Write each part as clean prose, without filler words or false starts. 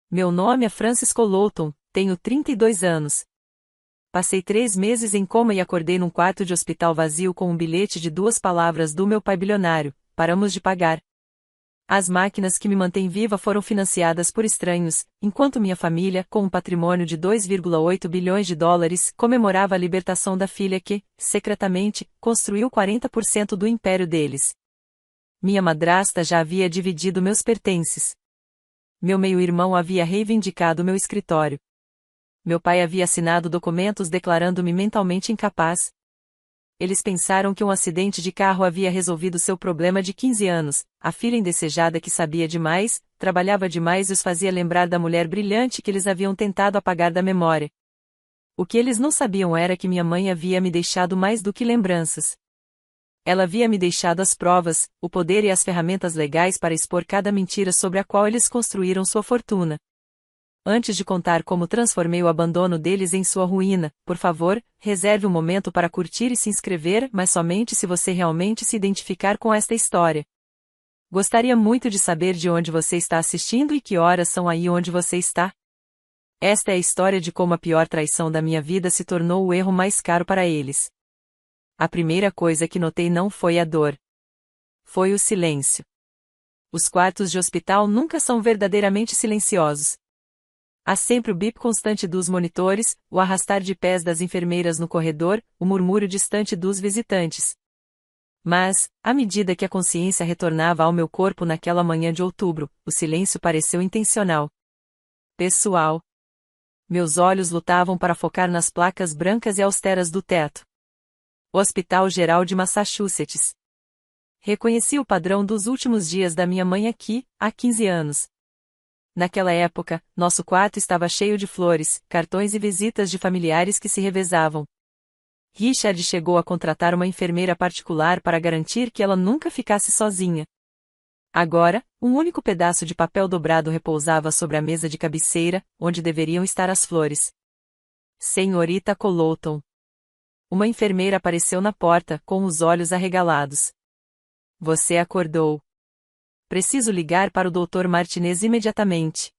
Meu nome é Francisco Loughton, tenho 32 anos. Passei 3 meses em coma e acordei num quarto de hospital vazio com um bilhete de 2 palavras do meu pai bilionário: paramos de pagar. As máquinas que me mantêm viva foram financiadas por estranhos, enquanto minha família, com um patrimônio de 2,8 bilhões de dólares, comemorava a libertação da filha que, secretamente, construiu 40% do império deles. Minha madrasta já havia dividido meus pertences. Meu meio-irmão havia reivindicado meu escritório. Meu pai havia assinado documentos declarando-me mentalmente incapaz. Eles pensaram que um acidente de carro havia resolvido seu problema de 15 anos, a filha indesejada que sabia demais, trabalhava demais e os fazia lembrar da mulher brilhante que eles haviam tentado apagar da memória. O que eles não sabiam era que minha mãe havia me deixado mais do que lembranças. Ela havia me deixado as provas, o poder e as ferramentas legais para expor cada mentira sobre a qual eles construíram sua fortuna. Antes de contar como transformei o abandono deles em sua ruína, por favor, reserve um momento para curtir e se inscrever, mas somente se você realmente se identificar com esta história. Gostaria muito de saber de onde você está assistindo e que horas são aí onde você está. Esta é a história de como a pior traição da minha vida se tornou o erro mais caro para eles. A primeira coisa que notei não foi a dor. Foi o silêncio. Os quartos de hospital nunca são verdadeiramente silenciosos. Há sempre o bip constante dos monitores, o arrastar de pés das enfermeiras no corredor, o murmúrio distante dos visitantes. Mas, à medida que a consciência retornava ao meu corpo naquela manhã de outubro, o silêncio pareceu intencional. Pessoal. Meus olhos lutavam para focar nas placas brancas e austeras do teto. Hospital Geral de Massachusetts. Reconheci o padrão dos últimos dias da minha mãe aqui, há 15 anos. Naquela época, nosso quarto estava cheio de flores, cartões e visitas de familiares que se revezavam. Richard chegou a contratar uma enfermeira particular para garantir que ela nunca ficasse sozinha. Agora, um único pedaço de papel dobrado repousava sobre a mesa de cabeceira, onde deveriam estar as flores. Senhorita Loughton. Uma enfermeira apareceu na porta, com os olhos arregalados. Você acordou. Preciso ligar para o Dr. Martinez imediatamente.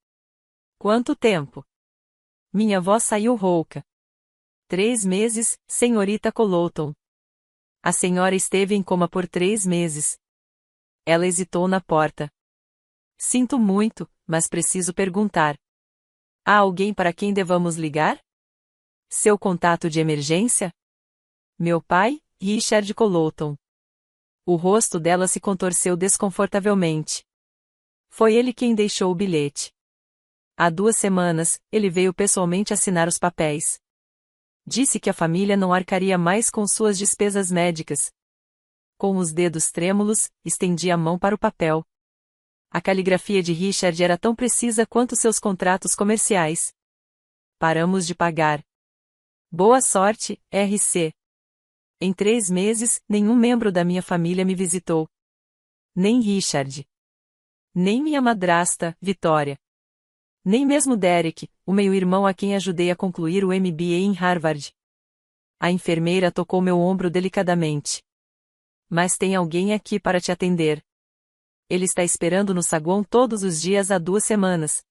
Quanto tempo? Minha voz saiu rouca. 3 meses, senhorita Loughton. A senhora esteve em coma por 3 meses. Ela hesitou na porta. Sinto muito, mas preciso perguntar. Há alguém para quem devamos ligar? Seu contato de emergência? Meu pai, Richard Loughton. O rosto dela se contorceu desconfortavelmente. Foi ele quem deixou o bilhete. Há 2 semanas, ele veio pessoalmente assinar os papéis. Disse que a família não arcaria mais com suas despesas médicas. Com os dedos trêmulos, estendi a mão para o papel. A caligrafia de Richard era tão precisa quanto seus contratos comerciais. Paramos de pagar. Boa sorte, RC. Em 3 meses, nenhum membro da minha família me visitou. Nem Richard. Nem minha madrasta, Vitória. Nem mesmo Derek, o meio-irmão a quem ajudei a concluir o MBA em Harvard. A enfermeira tocou meu ombro delicadamente. Mas tem alguém aqui para te atender. Ele está esperando no saguão todos os dias há 2 semanas.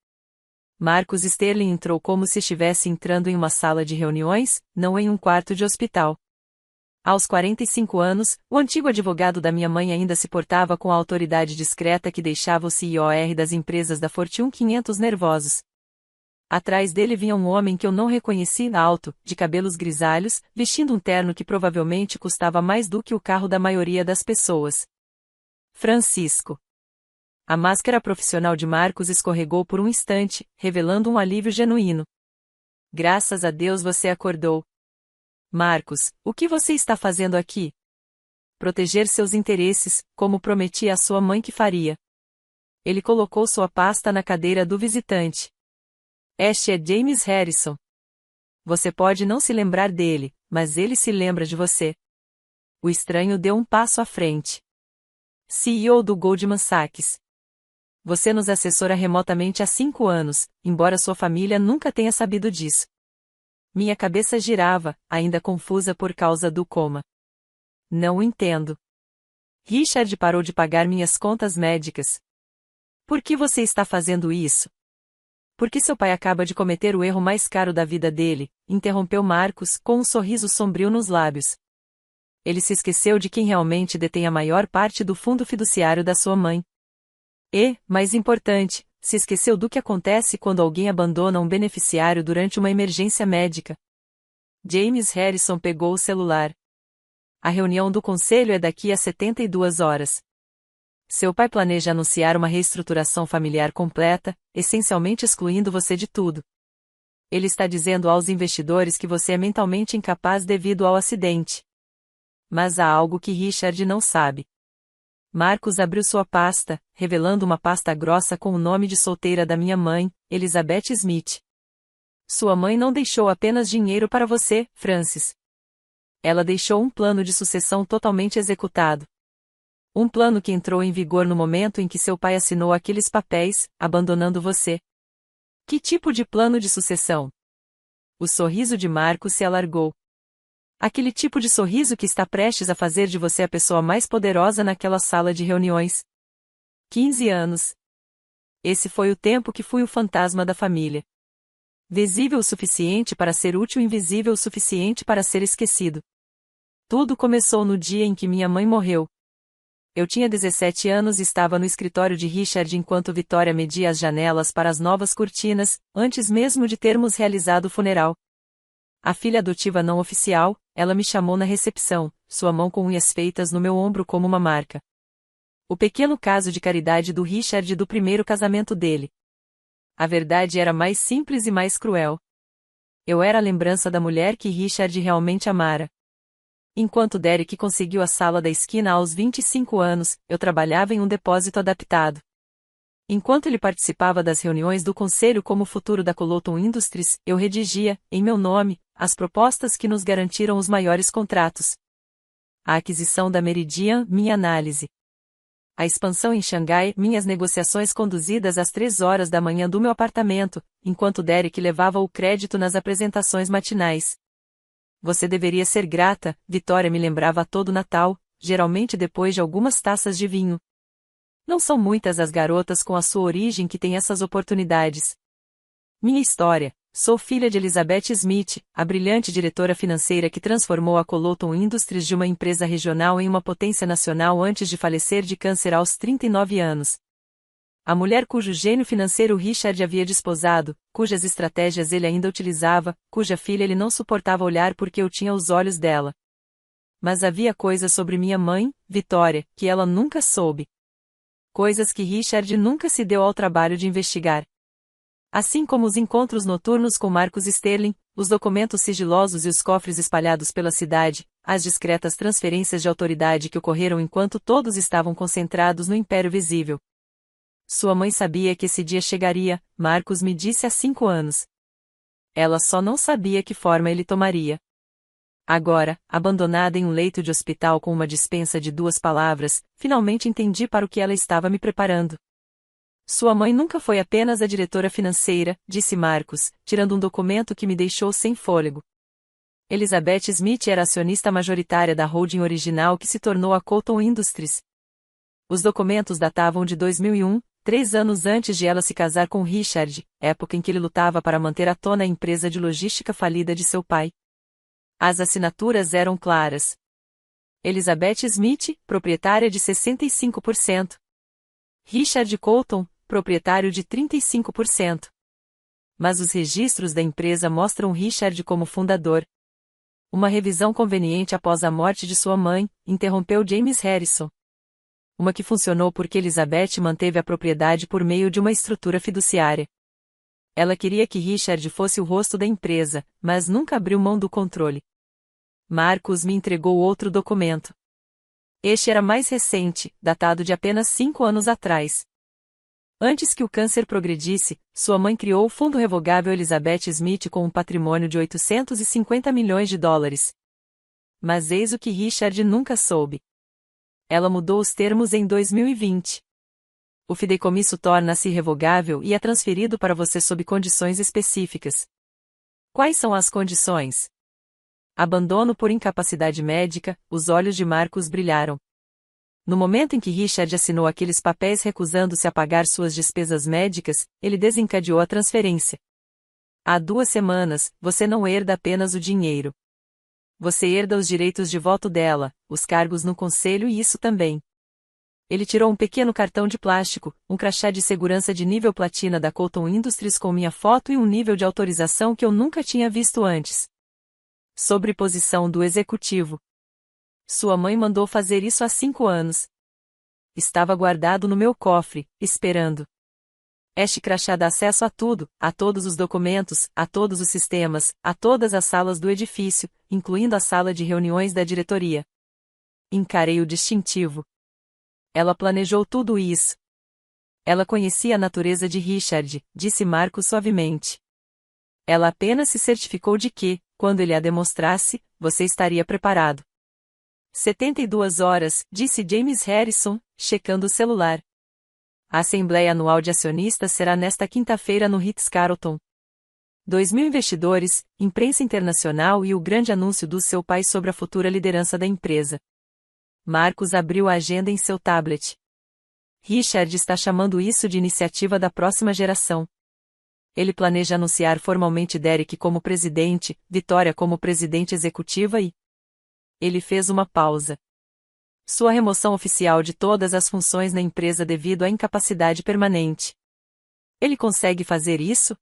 Marcus Sterling entrou como se estivesse entrando em uma sala de reuniões, não em um quarto de hospital. Aos 45 anos, o antigo advogado da minha mãe ainda se portava com a autoridade discreta que deixava o CIOR das empresas da Fortune 500 nervosos. Atrás dele vinha um homem que eu não reconheci, alto, de cabelos grisalhos, vestindo um terno que provavelmente custava mais do que o carro da maioria das pessoas. Francisco. A máscara profissional de Marcos escorregou por um instante, revelando um alívio genuíno. Graças a Deus você acordou. Marcos, o que você está fazendo aqui? Proteger seus interesses, como prometi à sua mãe que faria. Ele colocou sua pasta na cadeira do visitante. Este é James Harrison. Você pode não se lembrar dele, mas ele se lembra de você. O estranho deu um passo à frente. CEO do Goldman Sachs. Você nos assessora remotamente há 5 anos, embora sua família nunca tenha sabido disso. Minha cabeça girava, ainda confusa por causa do coma. Não entendo. Richard parou de pagar minhas contas médicas. Por que você está fazendo isso? Porque seu pai acaba de cometer o erro mais caro da vida dele, interrompeu Marcos, com um sorriso sombrio nos lábios. Ele se esqueceu de quem realmente detém a maior parte do fundo fiduciário da sua mãe. E, mais importante, se esqueceu do que acontece quando alguém abandona um beneficiário durante uma emergência médica. James Harrison pegou o celular. A reunião do conselho é daqui a 72 horas. Seu pai planeja anunciar uma reestruturação familiar completa, essencialmente excluindo você de tudo. Ele está dizendo aos investidores que você é mentalmente incapaz devido ao acidente. Mas há algo que Richard não sabe. Marcos abriu sua pasta, revelando uma pasta grossa com o nome de solteira da minha mãe, Elizabeth Smith. Sua mãe não deixou apenas dinheiro para você, Francis. Ela deixou um plano de sucessão totalmente executado. Um plano que entrou em vigor no momento em que seu pai assinou aqueles papéis, abandonando você. Que tipo de plano de sucessão? O sorriso de Marcos se alargou. Aquele tipo de sorriso que está prestes a fazer de você a pessoa mais poderosa naquela sala de reuniões. 15 anos. Esse foi o tempo que fui o fantasma da família. Visível o suficiente para ser útil e invisível o suficiente para ser esquecido. Tudo começou no dia em que minha mãe morreu. Eu tinha 17 anos e estava no escritório de Richard enquanto Vitória media as janelas para as novas cortinas, antes mesmo de termos realizado o funeral. A filha adotiva não oficial, ela me chamou na recepção, sua mão com unhas feitas no meu ombro como uma marca. O pequeno caso de caridade do Richard do primeiro casamento dele. A verdade era mais simples e mais cruel. Eu era a lembrança da mulher que Richard realmente amara. Enquanto Derek conseguiu a sala da esquina aos 25 anos, eu trabalhava em um depósito adaptado. Enquanto ele participava das reuniões do conselho como futuro da Coloton Industries, eu redigia, em meu nome, as propostas que nos garantiram os maiores contratos. A aquisição da Meridian, minha análise. A expansão em Xangai, minhas negociações conduzidas às 3 horas da manhã do meu apartamento, enquanto Derek levava o crédito nas apresentações matinais. Você deveria ser grata, Vitória me lembrava a todo Natal, geralmente depois de algumas taças de vinho. Não são muitas as garotas com a sua origem que têm essas oportunidades. Minha história: sou filha de Elizabeth Smith, a brilhante diretora financeira que transformou a Coloton Industries de uma empresa regional em uma potência nacional antes de falecer de câncer aos 39 anos. A mulher cujo gênio financeiro Richard havia desposado, cujas estratégias ele ainda utilizava, cuja filha ele não suportava olhar porque eu tinha os olhos dela. Mas havia coisas sobre minha mãe, Vitória, que ela nunca soube. Coisas que Richard nunca se deu ao trabalho de investigar. Assim como os encontros noturnos com Marcus Sterling, os documentos sigilosos e os cofres espalhados pela cidade, as discretas transferências de autoridade que ocorreram enquanto todos estavam concentrados no Império Visível. Sua mãe sabia que esse dia chegaria, Marcus me disse há 5 anos. Ela só não sabia que forma ele tomaria. Agora, abandonada em um leito de hospital com uma dispensa de 2 palavras, finalmente entendi para o que ela estava me preparando. Sua mãe nunca foi apenas a diretora financeira, disse Marcus, tirando um documento que me deixou sem fôlego. Elizabeth Smith era acionista majoritária da holding original que se tornou a Coloton Industries. Os documentos datavam de 2001, 3 anos antes de ela se casar com Richard, época em que ele lutava para manter à tona a empresa de logística falida de seu pai. As assinaturas eram claras. Elizabeth Smith, proprietária de 65%. Richard Coloton, proprietário de 35%. Mas os registros da empresa mostram Richard como fundador. Uma revisão conveniente após a morte de sua mãe, interrompeu James Harrison. Uma que funcionou porque Elizabeth manteve a propriedade por meio de uma estrutura fiduciária. Ela queria que Richard fosse o rosto da empresa, mas nunca abriu mão do controle. Marcus me entregou outro documento. Este era mais recente, datado de apenas 5 anos atrás. Antes que o câncer progredisse, sua mãe criou o fundo revogável Elizabeth Smith com um patrimônio de 850 milhões de dólares. Mas eis o que Richard nunca soube. Ela mudou os termos em 2020. O fideicomisso torna-se irrevogável e é transferido para você sob condições específicas. Quais são as condições? Abandono por incapacidade médica, os olhos de Marcus brilharam. No momento em que Richard assinou aqueles papéis recusando-se a pagar suas despesas médicas, ele desencadeou a transferência. Há 2 semanas, você não herda apenas o dinheiro. Você herda os direitos de voto dela, os cargos no conselho e isso também. Ele tirou um pequeno cartão de plástico, um crachá de segurança de nível platina da Colton Industries com minha foto e um nível de autorização que eu nunca tinha visto antes. Sobreposição do executivo. Sua mãe mandou fazer isso há 5 anos. Estava guardado no meu cofre, esperando. Este crachá dá acesso a tudo, a todos os documentos, a todos os sistemas, a todas as salas do edifício, incluindo a sala de reuniões da diretoria. Encarei o distintivo. Ela planejou tudo isso. Ela conhecia a natureza de Richard, disse Marcos suavemente. Ela apenas se certificou de que, quando ele a demonstrasse, você estaria preparado. 72 horas, disse James Harrison, checando o celular. A Assembleia Anual de Acionistas será nesta quinta-feira no Ritz-Carlton. 2.000 investidores, imprensa internacional e o grande anúncio do seu pai sobre a futura liderança da empresa. Marcos abriu a agenda em seu tablet. Richard está chamando isso de iniciativa da próxima geração. Ele planeja anunciar formalmente Derek como presidente, Vitória como presidente executiva e... Ele fez uma pausa. Sua remoção oficial de todas as funções na empresa devido à incapacidade permanente. Ele consegue fazer isso?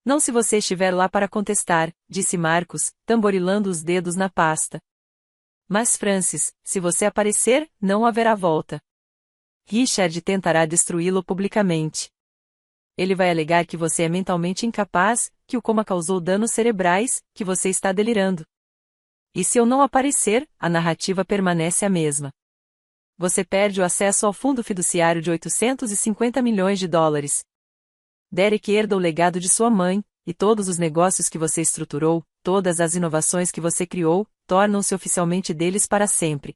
Não se você estiver lá para contestar, disse Marcos, tamborilando os dedos na pasta. Mas Francis, se você aparecer, não haverá volta. Richard tentará destruí-lo publicamente. Ele vai alegar que você é mentalmente incapaz, que o coma causou danos cerebrais, que você está delirando. E se eu não aparecer, a narrativa permanece a mesma. Você perde o acesso ao fundo fiduciário de 850 milhões de dólares. Derek herda o legado de sua mãe, e todos os negócios que você estruturou, todas as inovações que você criou, tornam-se oficialmente deles para sempre.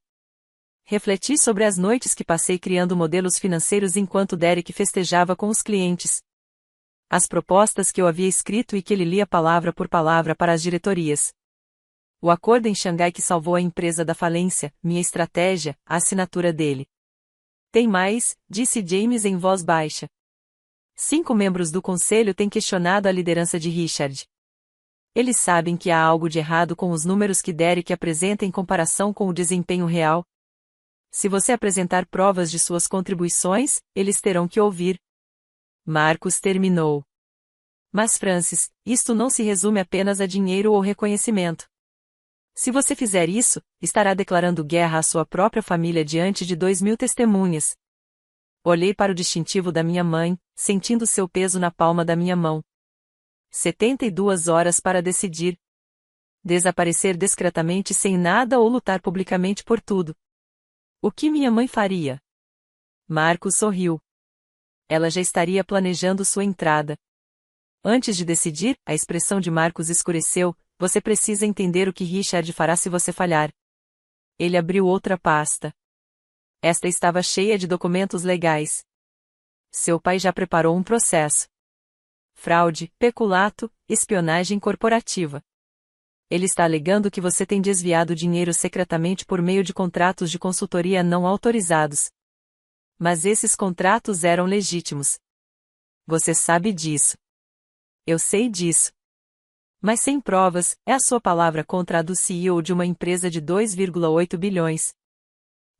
Refleti sobre as noites que passei criando modelos financeiros enquanto Derek festejava com os clientes. As propostas que eu havia escrito e que ele lia palavra por palavra para as diretorias. O acordo em Xangai que salvou a empresa da falência, minha estratégia, a assinatura dele. Tem mais, disse James em voz baixa. 5 membros do conselho têm questionado a liderança de Richard. Eles sabem que há algo de errado com os números que Derek apresenta em comparação com o desempenho real. Se você apresentar provas de suas contribuições, eles terão que ouvir. Marcos terminou. Mas Francis, isto não se resume apenas a dinheiro ou reconhecimento. Se você fizer isso, estará declarando guerra à sua própria família diante de 2.000 testemunhas. Olhei para o distintivo da minha mãe, sentindo seu peso na palma da minha mão. 72 horas para decidir. Desaparecer discretamente sem nada ou lutar publicamente por tudo. O que minha mãe faria? Marcos sorriu. Ela já estaria planejando sua entrada. Antes de decidir, a expressão de Marcos escureceu. Você precisa entender o que Richard fará se você falhar. Ele abriu outra pasta. Esta estava cheia de documentos legais. Seu pai já preparou um processo. Fraude, peculato, espionagem corporativa. Ele está alegando que você tem desviado dinheiro secretamente por meio de contratos de consultoria não autorizados. Mas esses contratos eram legítimos. Você sabe disso. Eu sei disso. Mas sem provas, é a sua palavra contra a do CEO de uma empresa de 2,8 bilhões.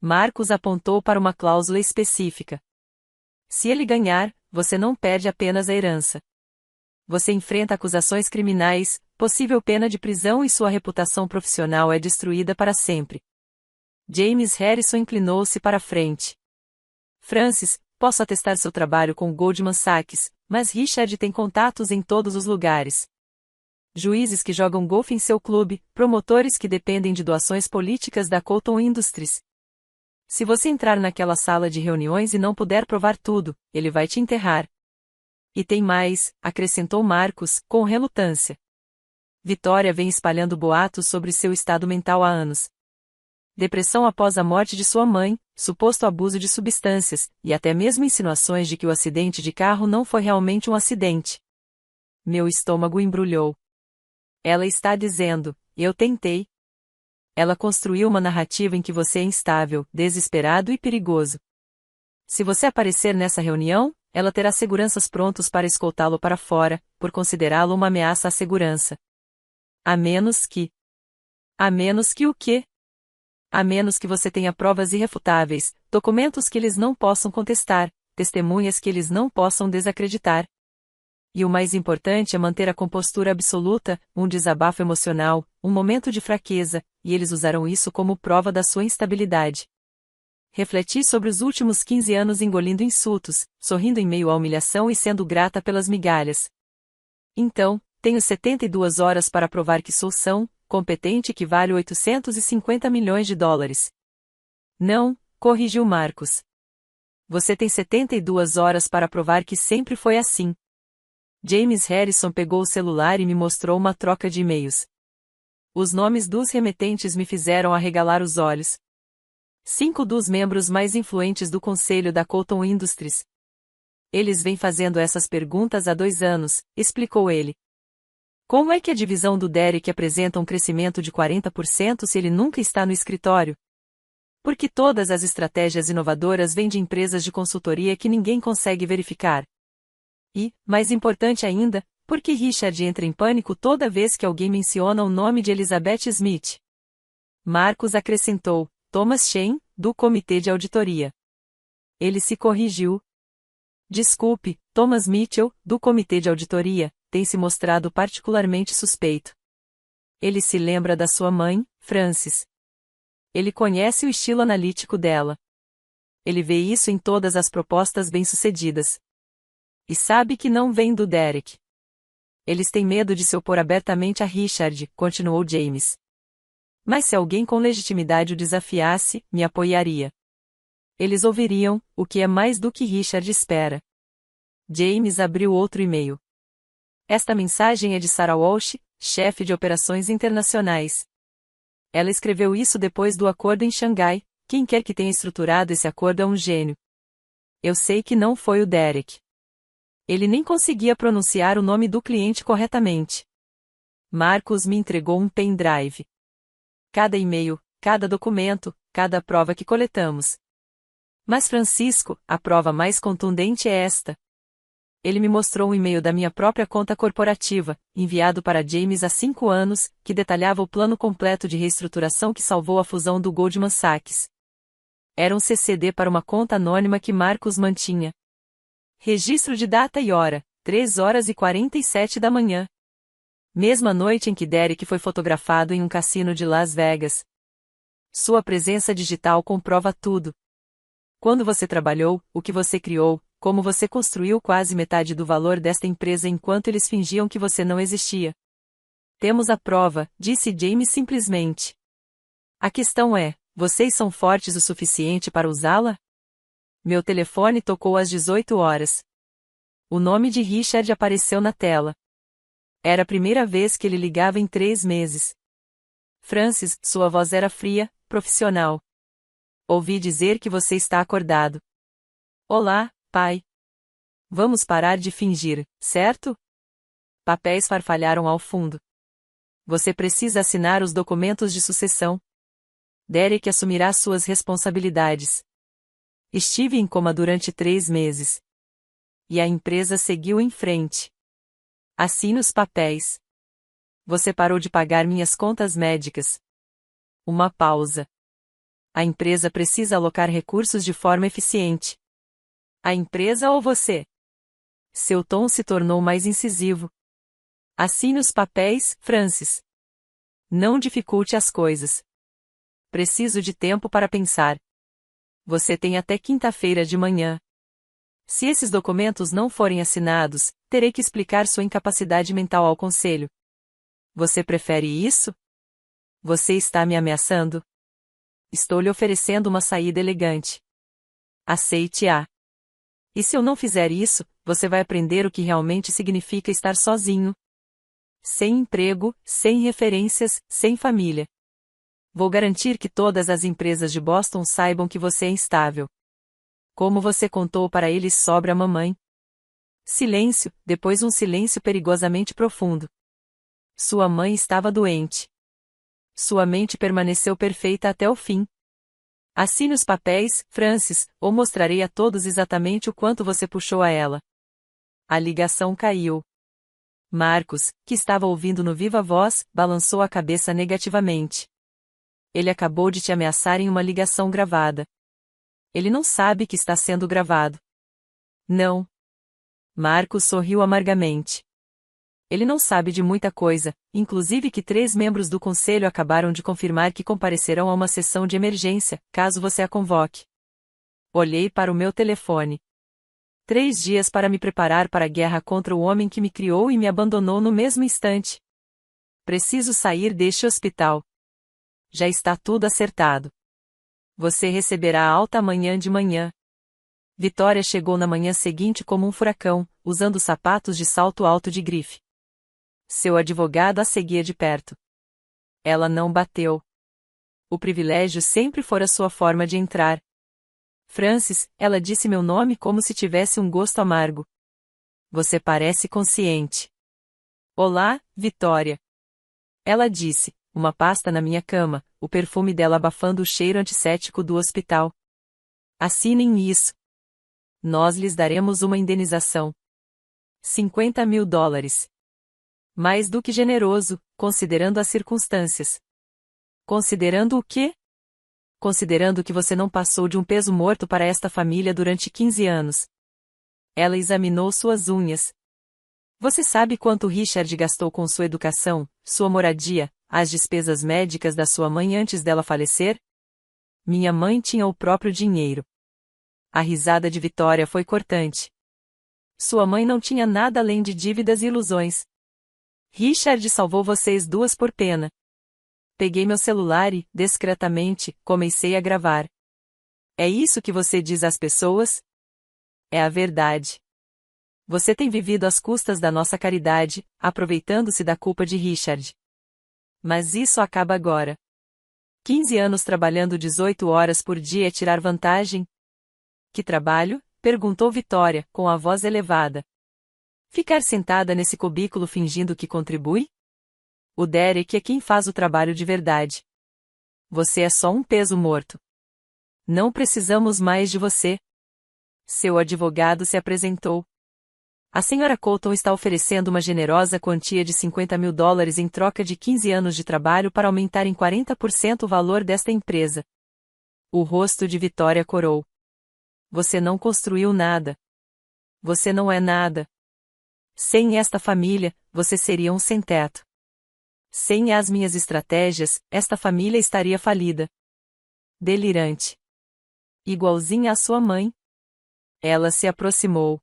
Marcos apontou para uma cláusula específica. Se ele ganhar, você não perde apenas a herança. Você enfrenta acusações criminais, possível pena de prisão e sua reputação profissional é destruída para sempre. James Harrison inclinou-se para a frente. Francis, posso atestar seu trabalho com Goldman Sachs, mas Richard tem contatos em todos os lugares. Juízes que jogam golfe em seu clube, promotores que dependem de doações políticas da Colton Industries. Se você entrar naquela sala de reuniões e não puder provar tudo, ele vai te enterrar. E tem mais, acrescentou Marcos, com relutância. Vitória vem espalhando boatos sobre seu estado mental há anos. Depressão após a morte de sua mãe, suposto abuso de substâncias, e até mesmo insinuações de que o acidente de carro não foi realmente um acidente. Meu estômago embrulhou. Ela está dizendo, eu tentei. Ela construiu uma narrativa em que você é instável, desesperado e perigoso. Se você aparecer nessa reunião, ela terá seguranças prontos para escoltá-lo para fora, por considerá-lo uma ameaça à segurança. A menos que... A menos que o quê? A menos que você tenha provas irrefutáveis, documentos que eles não possam contestar, testemunhas que eles não possam desacreditar. E o mais importante é manter a compostura absoluta, um desabafo emocional, um momento de fraqueza, e eles usarão isso como prova da sua instabilidade. Refleti sobre os últimos 15 anos engolindo insultos, sorrindo em meio à humilhação e sendo grata pelas migalhas. Então, tenho 72 horas para provar que sou competente que vale 850 milhões de dólares. Não, corrigiu Marcos. Você tem 72 horas para provar que sempre foi assim. James Harrison pegou o celular e me mostrou uma troca de e-mails. Os nomes dos remetentes me fizeram arregalar os olhos. 5 dos membros mais influentes do conselho da Colton Industries. Eles vêm fazendo essas perguntas há 2 anos, explicou ele. Como é que a divisão do Derek apresenta um crescimento de 40% se ele nunca está no escritório? Porque todas as estratégias inovadoras vêm de empresas de consultoria que ninguém consegue verificar. E, mais importante ainda, porque Richard entra em pânico toda vez que alguém menciona o nome de Elizabeth Smith. Marcos acrescentou, Thomas Shane, do Comitê de Auditoria. Ele se corrigiu. Desculpe, Thomas Mitchell, do Comitê de Auditoria, tem se mostrado particularmente suspeito. Ele se lembra da sua mãe, Frances. Ele conhece o estilo analítico dela. Ele vê isso em todas as propostas bem-sucedidas. E sabe que não vem do Derek. Eles têm medo de se opor abertamente a Richard, continuou James. Mas se alguém com legitimidade o desafiasse, me apoiaria. Eles ouviriam, o que é mais do que Richard espera. James abriu outro e-mail. Esta mensagem é de Sarah Walsh, chefe de operações internacionais. Ela escreveu isso depois do acordo em Xangai. Quem quer que tenha estruturado esse acordo é um gênio. Eu sei que não foi o Derek. Ele nem conseguia pronunciar o nome do cliente corretamente. Marcos me entregou um pendrive. Cada e-mail, cada documento, cada prova que coletamos. Mas Francisco, a prova mais contundente é esta. Ele me mostrou um e-mail da minha própria conta corporativa, enviado para James há 5 anos, que detalhava o plano completo de reestruturação que salvou a fusão do Goldman Sachs. Era um CCD para uma conta anônima que Marcos mantinha. Registro de data e hora, 3h47 da manhã. Mesma noite em que Derek foi fotografado em um cassino de Las Vegas. Sua presença digital comprova tudo. Quando você trabalhou, o que você criou, como você construiu quase metade do valor desta empresa enquanto eles fingiam que você não existia. Temos a prova, disse James simplesmente. A questão é, vocês são fortes o suficiente para usá-la? Meu telefone tocou às 18 horas. O nome de Richard apareceu na tela. Era a primeira vez que ele ligava em 3 meses. Francis, sua voz era fria, profissional. Ouvi dizer que você está acordado. Olá, pai. Vamos parar de fingir, certo? Papéis farfalharam ao fundo. Você precisa assinar os documentos de sucessão. Derek assumirá suas responsabilidades. Estive em coma durante 3 meses. E a empresa seguiu em frente. Assine os papéis. Você parou de pagar minhas contas médicas. Uma pausa. A empresa precisa alocar recursos de forma eficiente. A empresa ou você? Seu tom se tornou mais incisivo. Assine os papéis, Francis. Não dificulte as coisas. Preciso de tempo para pensar. Você tem até quinta-feira de manhã. Se esses documentos não forem assinados, terei que explicar sua incapacidade mental ao conselho. Você prefere isso? Você está me ameaçando? Estou lhe oferecendo uma saída elegante. Aceite-a. E se eu não fizer isso, você vai aprender o que realmente significa estar sozinho. Sem emprego, sem referências, sem família. Vou garantir que todas as empresas de Boston saibam que você é instável. Como você contou para eles sobre a mamãe? Silêncio, depois um silêncio perigosamente profundo. Sua mãe estava doente. Sua mente permaneceu perfeita até o fim. Assine os papéis, Francis, ou mostrarei a todos exatamente o quanto você puxou a ela. A ligação caiu. Marcos, que estava ouvindo no viva voz, balançou a cabeça negativamente. Ele acabou de te ameaçar em uma ligação gravada. Ele não sabe que está sendo gravado. Não. Marcos sorriu amargamente. Ele não sabe de muita coisa, inclusive que 3 membros do conselho acabaram de confirmar que comparecerão a uma sessão de emergência, caso você a convoque. Olhei para o meu telefone. 3 dias para me preparar para a guerra contra o homem que me criou e me abandonou no mesmo instante. Preciso sair deste hospital. Já está tudo acertado. Você receberá alta amanhã de manhã. Vitória chegou na manhã seguinte como um furacão, usando sapatos de salto alto de grife. Seu advogado a seguia de perto. Ela não bateu. O privilégio sempre fora sua forma de entrar. Francis, ela disse meu nome como se tivesse um gosto amargo. Você parece consciente. Olá, Vitória. Ela disse, uma pasta na minha cama, o perfume dela abafando o cheiro antisséptico do hospital. Assinem isso. Nós lhes daremos uma indenização. $50.000. Mais do que generoso, considerando as circunstâncias. Considerando o quê? Considerando que você não passou de um peso morto para esta família durante 15 anos. Ela examinou suas unhas. Você sabe quanto Richard gastou com sua educação, sua moradia, as despesas médicas da sua mãe antes dela falecer? Minha mãe tinha o próprio dinheiro. A risada de Vitória foi cortante. Sua mãe não tinha nada além de dívidas e ilusões. Richard salvou vocês duas por pena. Peguei meu celular e, discretamente, comecei a gravar. É isso que você diz às pessoas? É a verdade. Você tem vivido às custas da nossa caridade, aproveitando-se da culpa de Richard. Mas isso acaba agora. 15 anos trabalhando 18 horas por dia é tirar vantagem? Que trabalho? Perguntou Vitória, com a voz elevada. Ficar sentada nesse cubículo fingindo que contribui? O Derek é quem faz o trabalho de verdade. Você é só um peso morto. Não precisamos mais de você. Seu advogado se apresentou. A senhora Colton está oferecendo uma generosa quantia de $50.000 em troca de 15 anos de trabalho para aumentar em 40% o valor desta empresa. O rosto de Vitória corou. Você não construiu nada. Você não é nada. Sem esta família, você seria um sem-teto. Sem as minhas estratégias, esta família estaria falida. Delirante. Igualzinha à sua mãe. Ela se aproximou.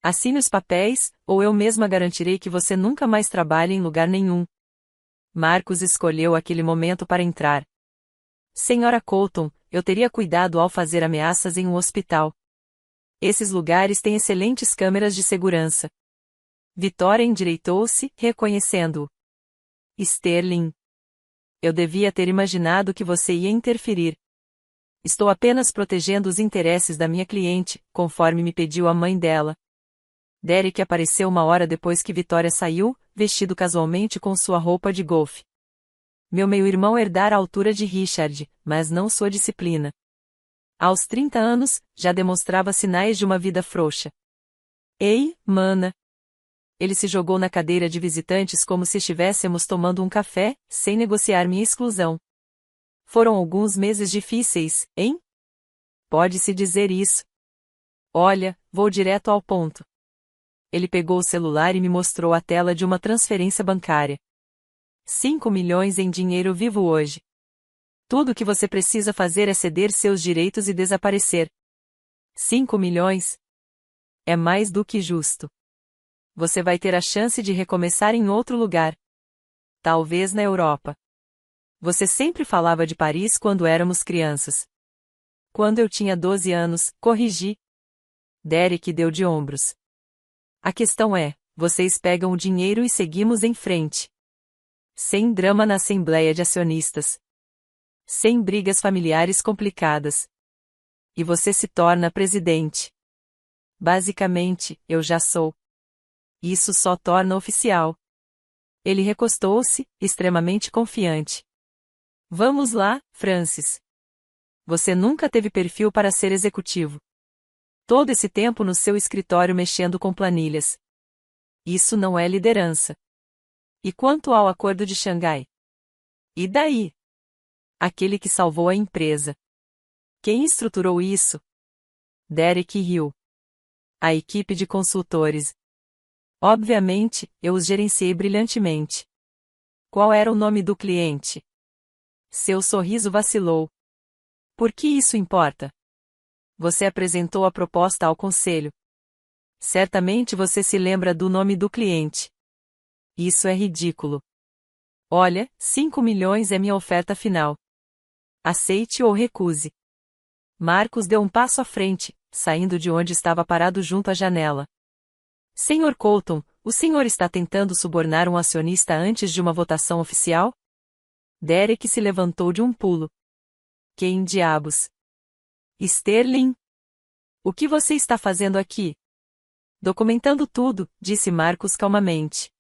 Assine os papéis, ou eu mesma garantirei que você nunca mais trabalhe em lugar nenhum. Marcos escolheu aquele momento para entrar. Senhora Colton, eu teria cuidado ao fazer ameaças em um hospital. Esses lugares têm excelentes câmeras de segurança. Vitória endireitou-se, reconhecendo-o. Sterling. Eu devia ter imaginado que você ia interferir. Estou apenas protegendo os interesses da minha cliente, conforme me pediu a mãe dela. Derek apareceu uma hora depois que Vitória saiu, vestido casualmente com sua roupa de golfe. Meu meio-irmão herdara a altura de Richard, mas não sua disciplina. Aos 30 anos, já demonstrava sinais de uma vida frouxa. Ei, mana! Ele se jogou na cadeira de visitantes como se estivéssemos tomando um café, sem negociar minha exclusão. Foram alguns meses difíceis, hein? Pode-se dizer isso. Olha, vou direto ao ponto. Ele pegou o celular e me mostrou a tela de uma transferência bancária. 5 milhões em dinheiro vivo hoje. Tudo o que você precisa fazer é ceder seus direitos e desaparecer. 5 milhões? É mais do que justo. Você vai ter a chance de recomeçar em outro lugar. Talvez na Europa. Você sempre falava de Paris quando éramos crianças. Quando eu tinha 12 anos, corrigi. Derek deu de ombros. A questão é, vocês pegam o dinheiro e seguimos em frente. Sem drama na Assembleia de Acionistas. Sem brigas familiares complicadas. E você se torna presidente. Basicamente, eu já sou. Isso só torna oficial. Ele recostou-se, extremamente confiante. Vamos lá, Francis. Você nunca teve perfil para ser executivo. Todo esse tempo no seu escritório mexendo com planilhas. Isso não é liderança. E quanto ao Acordo de Xangai? E daí? Aquele que salvou a empresa. Quem estruturou isso? Derek Hill. A equipe de consultores. Obviamente, eu os gerenciei brilhantemente. Qual era o nome do cliente? Seu sorriso vacilou. Por que isso importa? Você apresentou a proposta ao conselho. Certamente você se lembra do nome do cliente. Isso é ridículo. Olha, 5 milhões é minha oferta final. Aceite ou recuse. Marcos deu um passo à frente, saindo de onde estava parado junto à janela. Senhor Colton, o senhor está tentando subornar um acionista antes de uma votação oficial? Derek se levantou de um pulo. Quem diabos? Sterling? O que você está fazendo aqui? Documentando tudo, disse Marcos calmamente.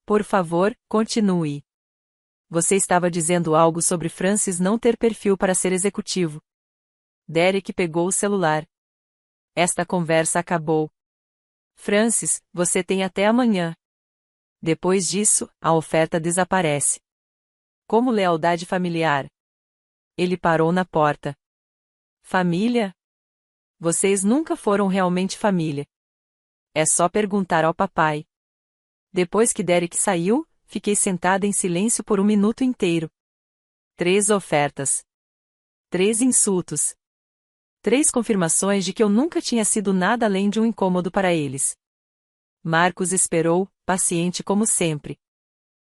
Por favor, continue. Você estava dizendo algo sobre Francis não ter perfil para ser executivo. Derek pegou o celular. Esta conversa acabou. Francis, você tem até amanhã. Depois disso, a oferta desaparece. Como lealdade familiar. Ele parou na porta. Família? Vocês nunca foram realmente família. É só perguntar ao papai. Depois que Derek saiu, fiquei sentada em silêncio por um minuto inteiro. 3 ofertas. 3 insultos. 3 confirmações de que eu nunca tinha sido nada além de um incômodo para eles. Marcos esperou, paciente como sempre.